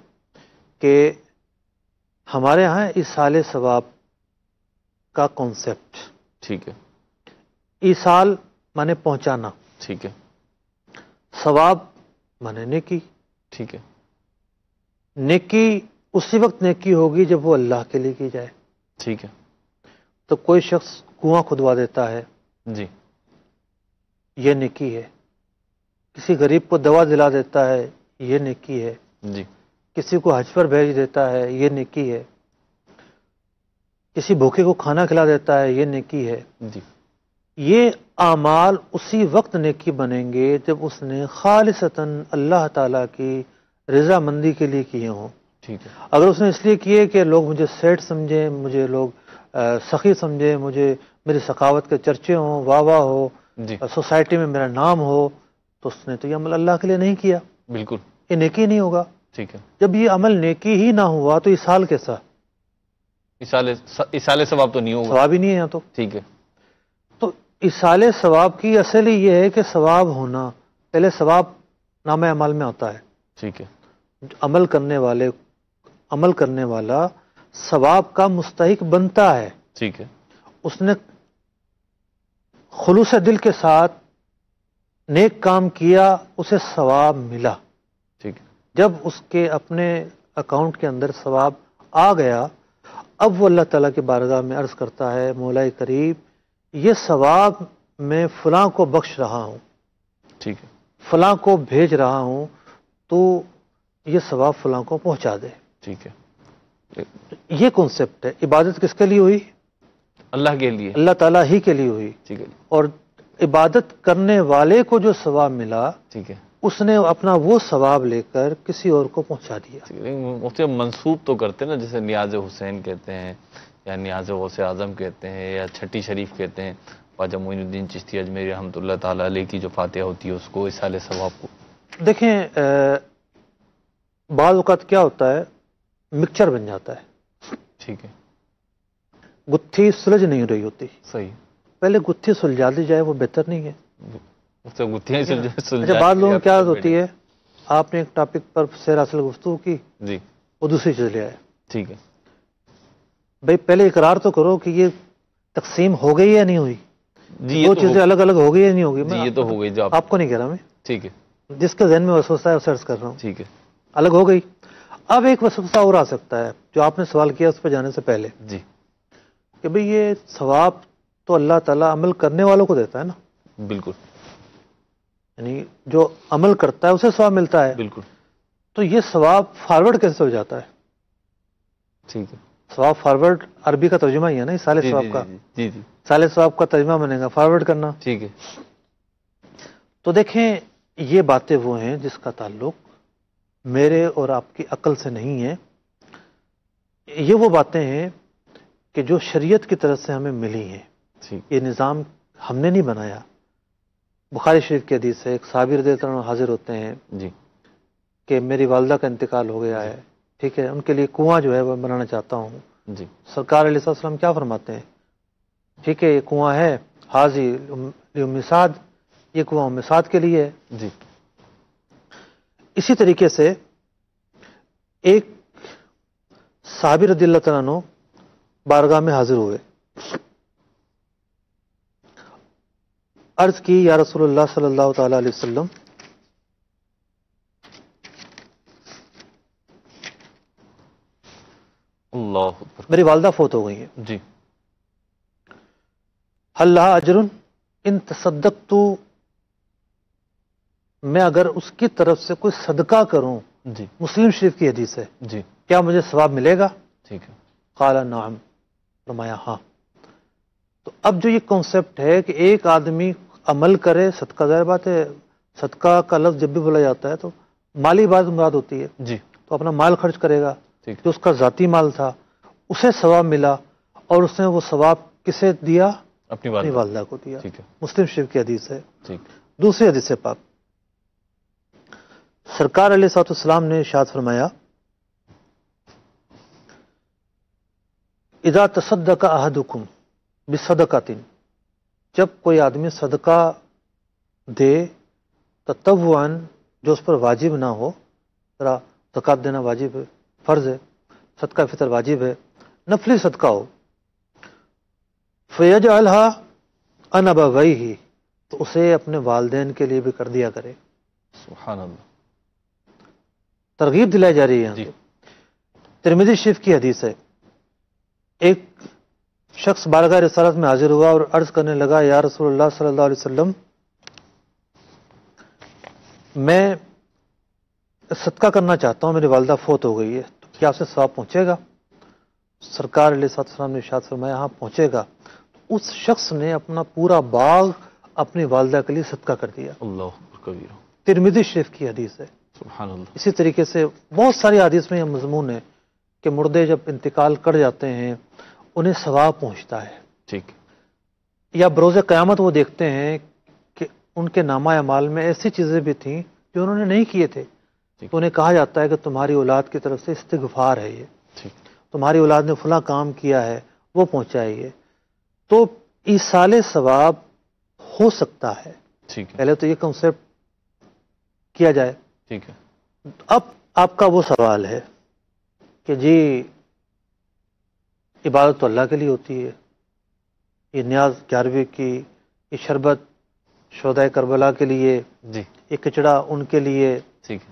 کہ ہمارے ہاں ایصال ثواب کا کانسیپٹ. ٹھیک ہے. ایصال مانے پہنچانا. ٹھیک ہے. ثواب مانے نیکی. ٹھیک ہے. نیکی اسی وقت نیکی ہوگی جب وہ اللہ کے لیے کی جائے. ٹھیک ہے. تو کوئی شخص کنواں کھدوا دیتا ہے جی یہ نیکی ہے. کسی غریب کو دوا دلا دیتا ہے یہ نیکی ہے. جی. کسی کو حج پر بھیج دیتا ہے یہ نیکی ہے. کسی بھوکے کو کھانا کھلا دیتا ہے یہ نیکی ہے. جی. یہ اعمال اسی وقت نیکی بنیں گے جب اس نے خالصتاً اللہ تعالیٰ کی رضا مندی کے لیے کیے ہوں. ٹھیک ہے. اگر اس نے اس لیے کیے کہ لوگ مجھے سیٹ سمجھیں, مجھے لوگ سخی سمجھیں, مجھے میری سخاوت کے چرچے ہوں, واہ واہ ہو, جی سوسائٹی میں میرا نام ہو, تو اس نے تو یہ عمل اللہ کے لیے نہیں کیا. بالکل. یہ نیکی نہیں ہوگا. ٹھیک ہے. جب یہ عمل نیکی ہی نہ ہوا تو ایصال کیسا؟ ایصال ثواب تو نہیں ہوگا. ثواب ہی نہیں ہے یہاں تو. ٹھیک ہے. تو ایصال ثواب کی اصل ہی یہ ہے کہ ثواب ہونا. پہلے ثواب نامہ اعمال میں ہوتا ہے. ٹھیک ہے. عمل کرنے والا ثواب کا مستحق بنتا ہے. ٹھیک ہے. اس نے خلوص دل کے ساتھ نیک کام کیا, اسے ثواب ملا. ٹھیک ہے. جب اس کے اپنے اکاؤنٹ کے اندر ثواب آ گیا, اب وہ اللہ تعالیٰ کی بارگاہ میں عرض کرتا ہے مولا کریم یہ ثواب میں فلاں کو بخش رہا ہوں, ٹھیک ہے. فلاں کو بھیج رہا ہوں, تو یہ ثواب فلاں کو پہنچا دے. ٹھیک ہے. یہ کنسپٹ ہے. عبادت کس کے لیے ہوئی؟ اللہ کے لیے. اللہ تعالیٰ ہی کے لیے ہوئی. ٹھیک ہے. اور عبادت کرنے والے کو جو ثواب ملا ٹھیک ہے. اس نے اپنا وہ ثواب لے کر کسی اور کو پہنچا دیا. مفتی منسوب تو کرتے ہیں نا, جیسے نیاز حسین کہتے ہیں یا نیاز غوث اعظم کہتے ہیں یا چھٹی شریف کہتے ہیں, خواجہ معین الدین چشتی اجمیری رحمۃ اللہ تعالیٰ علیہ کی جو فاتحہ ہوتی ہے اس کو ایصال ثواب کو. دیکھیں بعض اوقات کیا ہوتا ہے مکسچر بن جاتا ہے. ٹھیک ہے. گتھی سلجھ نہیں رہی ہوتی. صحیح. پہلے گتھی سلجھا دی جائے وہ بہتر نہیں ہے. گتھیاں اچھا بعض لوگوں کی عادت ہوتی ہے آپ نے ایک ٹاپک پر سیر اصل گفتگو کی جی وہ دوسری چیز لے آئے. ٹھیک ہے. بھائی پہلے اقرار تو کرو کہ یہ تقسیم ہو گئی یا نہیں ہوئی. جی دو چیزیں الگ الگ ہو گئی یا نہیں ہوگی. یہ تو ہو گئی جو آپ کو نہیں کہہ رہا میں. ٹھیک ہے. جس کے ذہن میں وسوسہ ہے اسے عرض کر رہا ہوں. ٹھیک ہے. الگ ہو گئی. اب ایک وسوسہ اور آ سکتا ہے جو آپ نے سوال کیا اس پہ جانے سے پہلے جی کہ بھئی یہ ثواب تو اللہ تعالیٰ عمل کرنے والوں کو دیتا ہے نا. بالکل. یعنی جو عمل کرتا ہے اسے ثواب ملتا ہے. بالکل. تو یہ ثواب فارورڈ کیسے ہو جاتا ہے؟ ٹھیک ہے. ثواب فارورڈ عربی کا ترجمہ ہی ہے نا ایصال ثواب کا. جی جی. ایصال ثواب کا ترجمہ بنے گا فارورڈ کرنا. ٹھیک ہے. تو دیکھیں یہ باتیں وہ ہیں جس کا تعلق میرے اور آپ کی عقل سے نہیں ہے. یہ وہ باتیں ہیں کہ جو شریعت کی طرف سے ہمیں ملی ہیں. یہ نظام ہم نے نہیں بنایا. بخاری شریف کی حدیث ہے ایک صحابی رضی اللہ عنہ حاضر ہوتے ہیں جی کہ میری والدہ کا انتقال ہو گیا ہے, ٹھیک ہے, ان کے لیے کنواں جو ہے وہ بنانا چاہتا ہوں. جی. سرکار علیہ السلام کیا فرماتے ہیں؟ ٹھیک ہے یہ کنواں ہے حاضی ام سعد, یہ کنواں ام سعد کے لیے ہے. جی. اسی طریقے سے ایک صحابی رضی اللہ تعالیٰ عنہ بارگاہ میں حاضر ہوئے, عرض کی یا رسول اللہ صلی اللہ تعالی علیہ وسلم اللہ اکبر, میری والدہ فوت ہو گئی ہیں. جی. ہل لہا اجر ان تصدقت, میں اگر اس کی طرف سے کوئی صدقہ کروں, جی. مسلم شریف کی حدیث ہے, جی. کیا مجھے ثواب ملے گا؟ ٹھیک ہے. قال نعم, فرمایا ہاں. تو اب جو یہ کانسیپٹ ہے کہ ایک آدمی عمل کرے, صدقہ ظاہر بات ہے, صدقہ کا لفظ جب بھی بولا جاتا ہے تو مالی بات مراد ہوتی ہے. جی. تو اپنا مال خرچ کرے گا, ٹھیک جو اس کا ذاتی مال تھا اسے ثواب ملا، اور اس نے وہ ثواب کسے دیا؟ اپنی اپنی والدہ، والدہ کو دیا۔ ٹھیک ہے، مسلم شریف کی حدیث ہے۔ ٹھیک، دوسری حدیث پاک، سرکار علیہ الصلوۃ والسلام نے ارشاد فرمایا، اذا تصدق احدکم بصدقۃ، جب کوئی آدمی صدقہ دے تطوعا، جو اس پر واجب نہ ہو، ذرا زکوٰۃ دینا واجب ہے، فرض ہے، صدقہ فطر واجب ہے، نفلی صدقہ ہو، فیجعلها عن ابویہ، تو اسے اپنے والدین کے لیے بھی کر دیا کرے۔ سبحان اللہ، ترغیب دلائی جا رہی ہے یہاں جی، پہ۔ ترمذی شریف کی حدیث ہے، ایک شخص بارگاہ رسالت میں حاضر ہوا اور عرض کرنے لگا، یا رسول اللہ صلی اللہ علیہ وسلم، میں صدقہ کرنا چاہتا ہوں، میری والدہ فوت ہو گئی ہے، تو کیا اسے ثواب پہنچے گا؟ سرکار علیہ الصلوۃ والسلام نے ارشاد فرمایا، ہاں پہنچے گا۔ اس شخص نے اپنا پورا باغ اپنی والدہ کے لیے صدقہ کر دیا۔ اللہ کبیر، ترمذی شریف کی حدیث ہے۔ سبحان اللہ، اسی طریقے سے بہت ساری حدیث میں یہ مضمون ہے کہ مردے جب انتقال کر جاتے ہیں انہیں ثواب پہنچتا ہے، ٹھیک، یا بروز قیامت وہ دیکھتے ہیں کہ ان کے نامہ اعمال میں ایسی چیزیں بھی تھیں جو انہوں نے نہیں کیے تھے، تو انہیں کہا جاتا ہے کہ تمہاری اولاد کی طرف سے استغفار ہے، یہ ٹھیک، تمہاری اولاد نے فلاں کام کیا ہے وہ پہنچائیے، تو ایصال ثواب ہو سکتا ہے۔ ٹھیک ہے، پہلے تو یہ کنسیپٹ کیا جائے۔ ٹھیک ہے، اب آپ کا وہ سوال ہے کہ جی عبادت تو اللہ کے لیے ہوتی ہے، یہ نیاز 11ویں کی، یہ شربت شہدائے کربلا کے لیے، جی، یہ کچڑا ان کے لیے، ٹھیک ہے،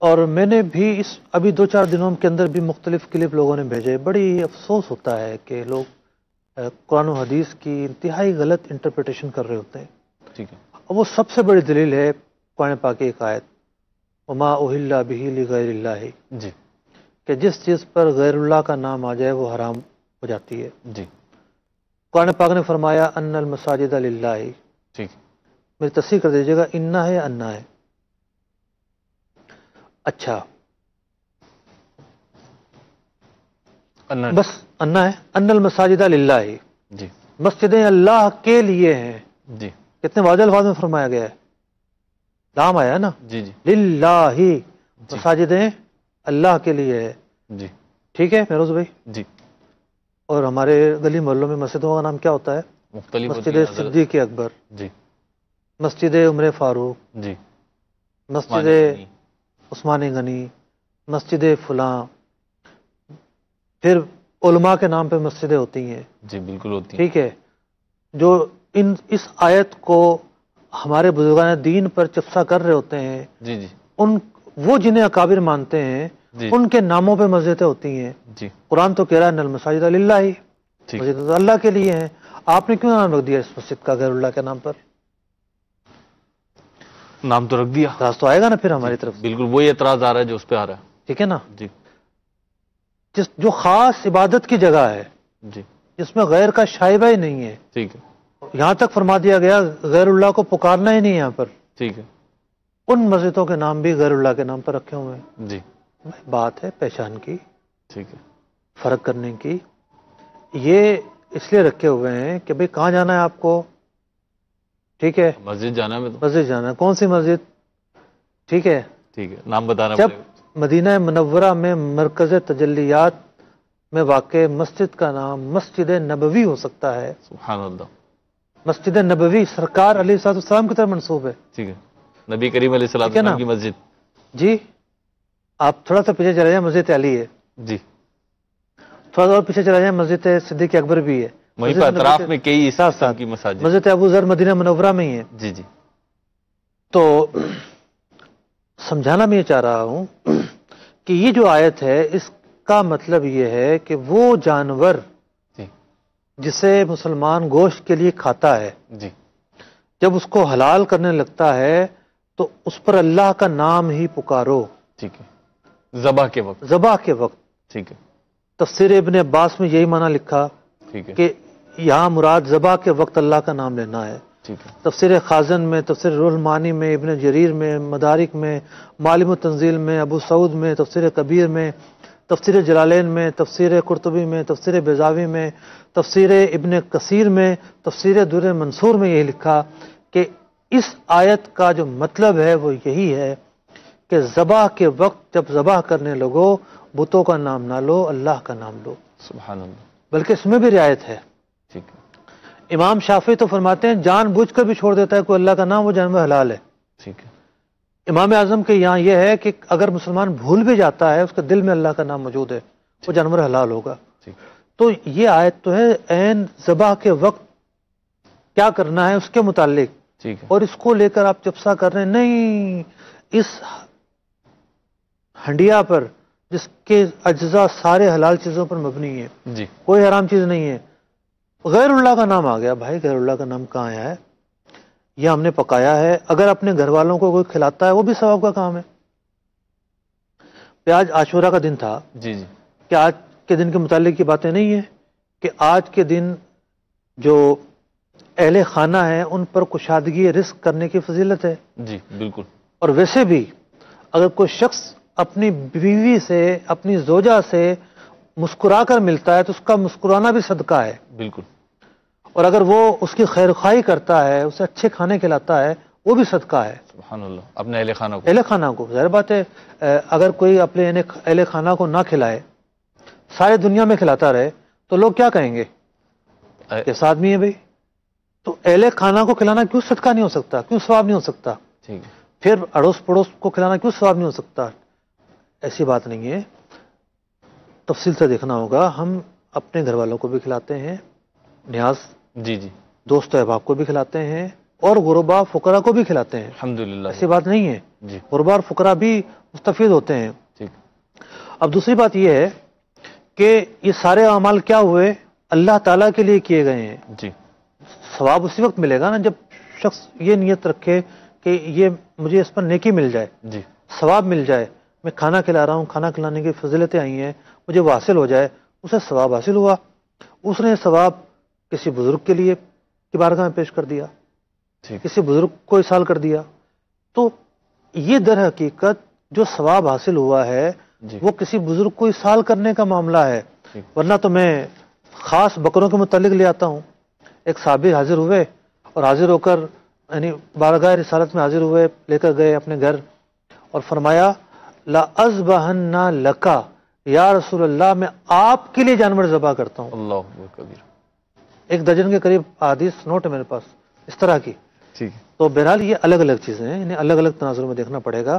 اور میں نے بھی ابھی 2-4 دنوں کے اندر بھی مختلف کلپ لوگوں نے بھیجے۔ بڑی افسوس ہوتا ہے کہ لوگ قرآن و حدیث کی انتہائی غلط انٹرپریٹیشن کر رہے ہوتے ہیں۔ ٹھیک ہے، اور وہ سب سے بڑی دلیل ہے قرآن پاک کی ایک آیت، وما اہل بہ لغیر اللہ، جی، کہ جس چیز پر غیر اللہ کا نام آ جائے وہ حرام ہو جاتی ہے۔ جی، قرآن پاک نے فرمایا ان المساجد للہ، ٹھیک، میری تصحیح کر دیجیے گا، انا ہے یا انا ہے؟ اچھا اللہ، بس انا ہے، ان المساجد للہ، جی، مسجدیں اللہ کے لیے ہیں۔ جی، کتنے واضح الفاظ میں فرمایا گیا ہے، لام آیا ہے نا، جی، جی، للہ، مساجدیں اللہ کے لیے ہے۔ جی، ٹھیک ہے فیروز بھائی؟ جی، اور ہمارے گلی محلوں میں مسجدوں کا نام کیا ہوتا ہے؟ مختلف ہوتی مسجد ہیں حضرت، صدیق اکبر، جی، مسجد عمر فاروق، جی، مسجد عثمان غنی، مسجد فلاں، پھر علماء کے نام پہ مسجدیں ہوتی ہیں۔ جی، بالکل ہوتی ہیں، ٹھیک ہے، جو اس آیت کو ہمارے بزرگان دین پر چفسا کر رہے ہوتے ہیں، جی، جی، وہ جنہیں اکابر مانتے ہیں جی، ان کے ناموں پہ مسجدیں ہوتی ہیں۔ جی، قرآن تو کہہ رہا ہے ان المساجد للہ، ٹھیک، مسجد تو اللہ کے لیے ہیں، آپ نے کیوں نام رکھ دیا اس مسجد کا غیر اللہ کے نام پر؟ نام تو رکھ دیا، اعتراض تو آئے گا نا پھر ہماری طرف سے، بالکل وہی اعتراض آ رہا ہے جو اس پہ آ رہا ہے، ٹھیک ہے نا؟ جی، جو خاص عبادت کی جگہ ہے، جی، جس میں غیر کا شائبہ ہی نہیں ہے، ٹھیک ہے، یہاں تک فرما دیا گیا غیر اللہ کو پکارنا ہی نہیں ہے یہاں پر، ٹھیک ہے، ان مسجدوں کے نام بھی غیر اللہ کے نام پر رکھے ہوئے ہیں۔ جی، بات ہے پہچان کی، ٹھیک ہے، فرق کرنے کی۔ یہ اس لیے رکھے ہوئے ہیں کہ بھئی کہاں جانا ہے آپ کو، ٹھیک ہے، مسجد جانا میں تو، مسجد جانا ہے، کون سی مسجد؟ ٹھیک ہے، ٹھیک ہے، نام بتانا جب پڑے گا، مدینہ منورہ میں مرکز تجلیات میں واقع مسجد کا نام مسجد نبوی ہو سکتا ہے۔ سبحان اللہ، مسجد نبوی سرکار علیہ الصلوۃ والسلام کی طرف منسوب ہے، ٹھیک ہے، نبی کریم علیہ الصلوۃ ٹھیک ہے نا؟ والسلام کی مسجد، جی آپ تھوڑا سا پیچھے چلے جائیں مسجد علی ہے، جی، تھوڑا سا اور پیچھے چلا جائیں مسجد صدیق اکبر بھی ہے، وہیں مسجد پر نبوی اطراف کے میں کئی اس ساتھ قسم ساتھ کی مساجد، مسجد ابو ذر مدینہ منورہ میں ہی ہے۔ جی، جی، تو سمجھانا میں یہ چاہ رہا ہوں کہ یہ جو آیت ہے اس کا مطلب یہ ہے کہ وہ جانور جی، جسے مسلمان گوشت کے لیے کھاتا ہے، جی، جب اس کو حلال کرنے لگتا ہے تو اس پر اللہ کا نام ہی پکارو، ٹھیک ہے، ذبح کے وقت، ذبح کے وقت۔ ٹھیک ہے، تفسیر ابن عباس میں یہی معنی لکھا ٹھیک ہے، کہ یہاں مراد ذبح کے وقت اللہ کا نام لینا ہے۔ ٹھیک ہے، تفسیر خازن میں، تفسیر روح المعانی میں، ابن جریر میں، مدارک میں، معالم التنزیل میں، ابو سعود میں، تفسیر کبیر میں، تفسیر جلالین میں، تفسیر قرطبی میں، تفسیر بیضاوی میں، تفسیر ابن کثیر میں، تفسیر در منصور میں یہی لکھا کہ اس آیت کا جو مطلب ہے وہ یہی ہے کہ ذبح کے وقت جب ذبح کرنے لگو بتوں کا نام نہ لو، اللہ کا نام لو، سبحان اللہ، بلکہ اس میں بھی رعایت ہے۔ ٹھیک ہے، امام شافعی تو فرماتے ہیں جان بوجھ کر بھی چھوڑ دیتا ہے کوئی اللہ کا نام، وہ جانور حلال ہے۔ ٹھیک ہے، امام اعظم کے یہاں یہ ہے کہ اگر مسلمان بھول بھی جاتا ہے، اس کے دل میں اللہ کا نام موجود ہے، وہ جانور حلال ہوگا۔ ٹھیک، تو یہ آیت تو ہے عین ذبح کے وقت کیا کرنا ہے اس کے متعلق، ٹھیک ہے، اور اس کو لے کر آپ چپسا کر رہے ہیں، نہیں، اس ہنڈیا پر جس کے اجزاء سارے حلال چیزوں پر مبنی ہیں، جی، کوئی حرام چیز نہیں ہے، غیر اللہ کا نام آ گیا۔ بھائی غیر اللہ کا نام کہاں آیا ہے؟ یہ ہم نے پکایا ہے، اگر اپنے گھر والوں کو کوئی کھلاتا ہے وہ بھی ثواب کا کام ہے۔ آج عاشورہ کا دن تھا، جی، جی، کہ آج کے دن کے متعلق یہ باتیں نہیں ہیں کہ آج کے دن جو اہل خانہ ہیں ان پر کشادگی رزق کرنے کی فضیلت ہے۔ جی، بالکل، اور ویسے بھی اگر کوئی شخص اپنی بیوی سے، اپنی زوجہ سے مسکرا کر ملتا ہے تو اس کا مسکرانا بھی صدقہ ہے، بالکل، اور اگر وہ اس کی خیر خواہی کرتا ہے، اسے اچھے کھانے کھلاتا ہے، وہ بھی صدقہ ہے سبحان اللہ، اپنے اہل خانہ کو، اہل خانہ کو۔ ظاہر بات ہے اگر کوئی اپنے اہل خانہ کو نہ کھلائے، سارے دنیا میں کھلاتا رہے، تو لوگ کیا کہیں گے؟ کیسا آدمی ہے بھائی؟ تو اہل خانہ کو کھلانا کیوں صدقہ نہیں ہو سکتا؟ کیوں ثواب نہیں ہو سکتا؟ ٹھیک ہے، پھر اڑوس پڑوس کو کھلانا کیوں ثواب نہیں ہو سکتا؟ ایسی بات نہیں ہے، تفصیل سے دیکھنا ہوگا۔ ہم اپنے گھر والوں کو بھی کھلاتے ہیں، نیاز جی، جی، دوست احباب کو بھی کھلاتے ہیں، اور غربا فقراء کو بھی کھلاتے ہیں، الحمدللہ، ایسی بات نہیں ہے۔ جی، غربا اور فقراء بھی مستفید ہوتے ہیں۔ ٹھیک، اب دوسری بات یہ ہے کہ یہ سارے اعمال کیا ہوئے؟ اللہ تعالیٰ کے لیے کیے گئے ہیں۔ جی، ثواب اسی وقت ملے گا نا جب شخص یہ نیت رکھے کہ یہ مجھے اس پر نیکی مل جائے، جی، ثواب مل جائے، میں کھانا کھلا رہا ہوں، کھانا کھلانے کی فضیلتیں آئی ہیں، مجھے وہ حاصل ہو جائے، اسے ثواب حاصل ہوا، اس نے ثواب کسی بزرگ کے لیے کی بارگاہ میں پیش کر دیا، ٹھیک، کسی بزرگ کو ایصال کر دیا۔ تو یہ در حقیقت جو ثواب حاصل ہوا ہے جی، وہ کسی بزرگ کو ایصال کرنے کا معاملہ ہے، ٹھیک، ورنہ تو میں خاص بکروں کے متعلق لے آتا ہوں۔ ایک صحابی حاضر ہوئے اور حاضر ہو کر یعنی بارگاہ رسالت میں حاضر ہوئے، لے کر گئے اپنے گھر اور فرمایا لا اذبحن لکا یا رسول اللہ، میں آپ کے لیے جانور ذبح کرتا ہوں۔ اللہ اکبر کبیر، 1 درجن کے قریب احادیث نوٹ ہے میرے پاس اس طرح کی۔ ٹھیک ہے، تو بہرحال یہ الگ الگ چیزیں ہیں، انہیں الگ الگ تناظر میں دیکھنا پڑے گا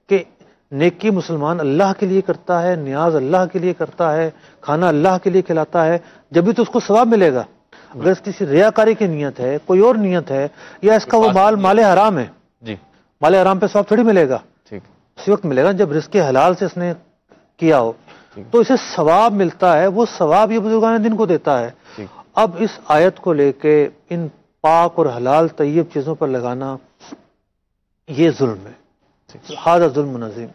کہ نیکی مسلمان اللہ کے لیے کرتا ہے، نیاز اللہ کے لیے کرتا ہے، کھانا اللہ کے لیے کھلاتا ہے، جبھی تو اس کو ثواب ملے گا۔ اگر اس کسی ریاکاری کی نیت ہے، کوئی اور نیت ہے، یا اس کا وہ مال حرام ہے، جی، مال حرام پہ ثواب تھوڑی ملے گا، ٹھیک، اسی وقت ملے گا جب رزق حلال سے اس نے کیا ہو، ٹھیک، تو اسے ثواب ملتا ہے۔ وہ ثواب یہ بزرگان دین کو دیتا ہے۔ ٹھیک، اب اس آیت کو لے کے ان پاک اور حلال طیب چیزوں پر لگانا یہ ظلم ہے، ٹھیک، ہذا ظلم عظیم۔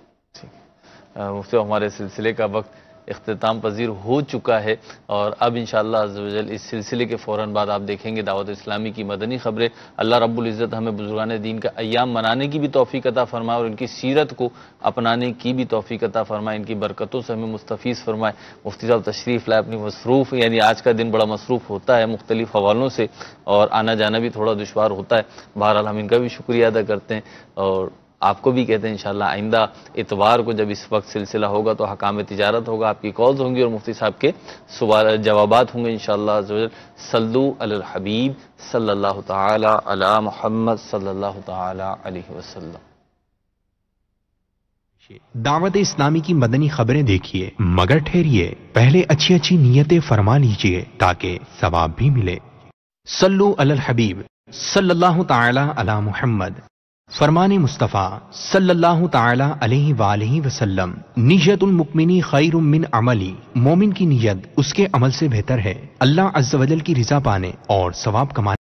مفتی، ہمارے سلسلے کا وقت اختتام پذیر ہو چکا ہے، اور اب انشاءاللہ عز و جل اس سلسلے کے فوراً بعد آپ دیکھیں گے دعوت اسلامی کی مدنی خبریں۔ اللہ رب العزت ہمیں بزرگان دین کا ایام منانے کی بھی توفیق عطا فرمائے، اور ان کی سیرت کو اپنانے کی بھی توفیق عطا فرمائے، ان کی برکتوں سے ہمیں مستفیض فرمائے۔ مفتی صاحب تشریف لائے، اپنی مصروف یعنی آج کا دن بڑا مصروف ہوتا ہے مختلف حوالوں سے، اور آنا جانا بھی تھوڑا دشوار ہوتا ہے، بہرحال ہم ان کا بھی شکریہ ادا کرتے ہیں، اور آپ کو بھی کہتے ہیں انشاءاللہ آئندہ اتوار کو جب اس وقت سلسلہ ہوگا تو حکام تجارت ہوگا، آپ کی کالز ہوں گی اور مفتی صاحب کے جوابات ہوں گے انشاءاللہ عز و جل۔ صلو علی الحبیب صلی اللہ تعالی علی محمد صلی اللہ تعالی علیہ وسلم۔ دعوت اسلامی کی مدنی خبریں دیکھیے، مگر ٹھہریے، پہلے اچھی اچھی نیتیں فرما لیجئے تاکہ ثواب بھی ملے۔ صلو علی الحبیب صلی اللہ تعالی علی محمد۔ فرمان مصطفیٰ صلی اللہ تعالی علیہ وآلہ وسلم، نیت المؤمن خیر من عملی، مومن کی نیت اس کے عمل سے بہتر ہے۔ اللہ عز و جل کی رضا پانے اور ثواب کمانے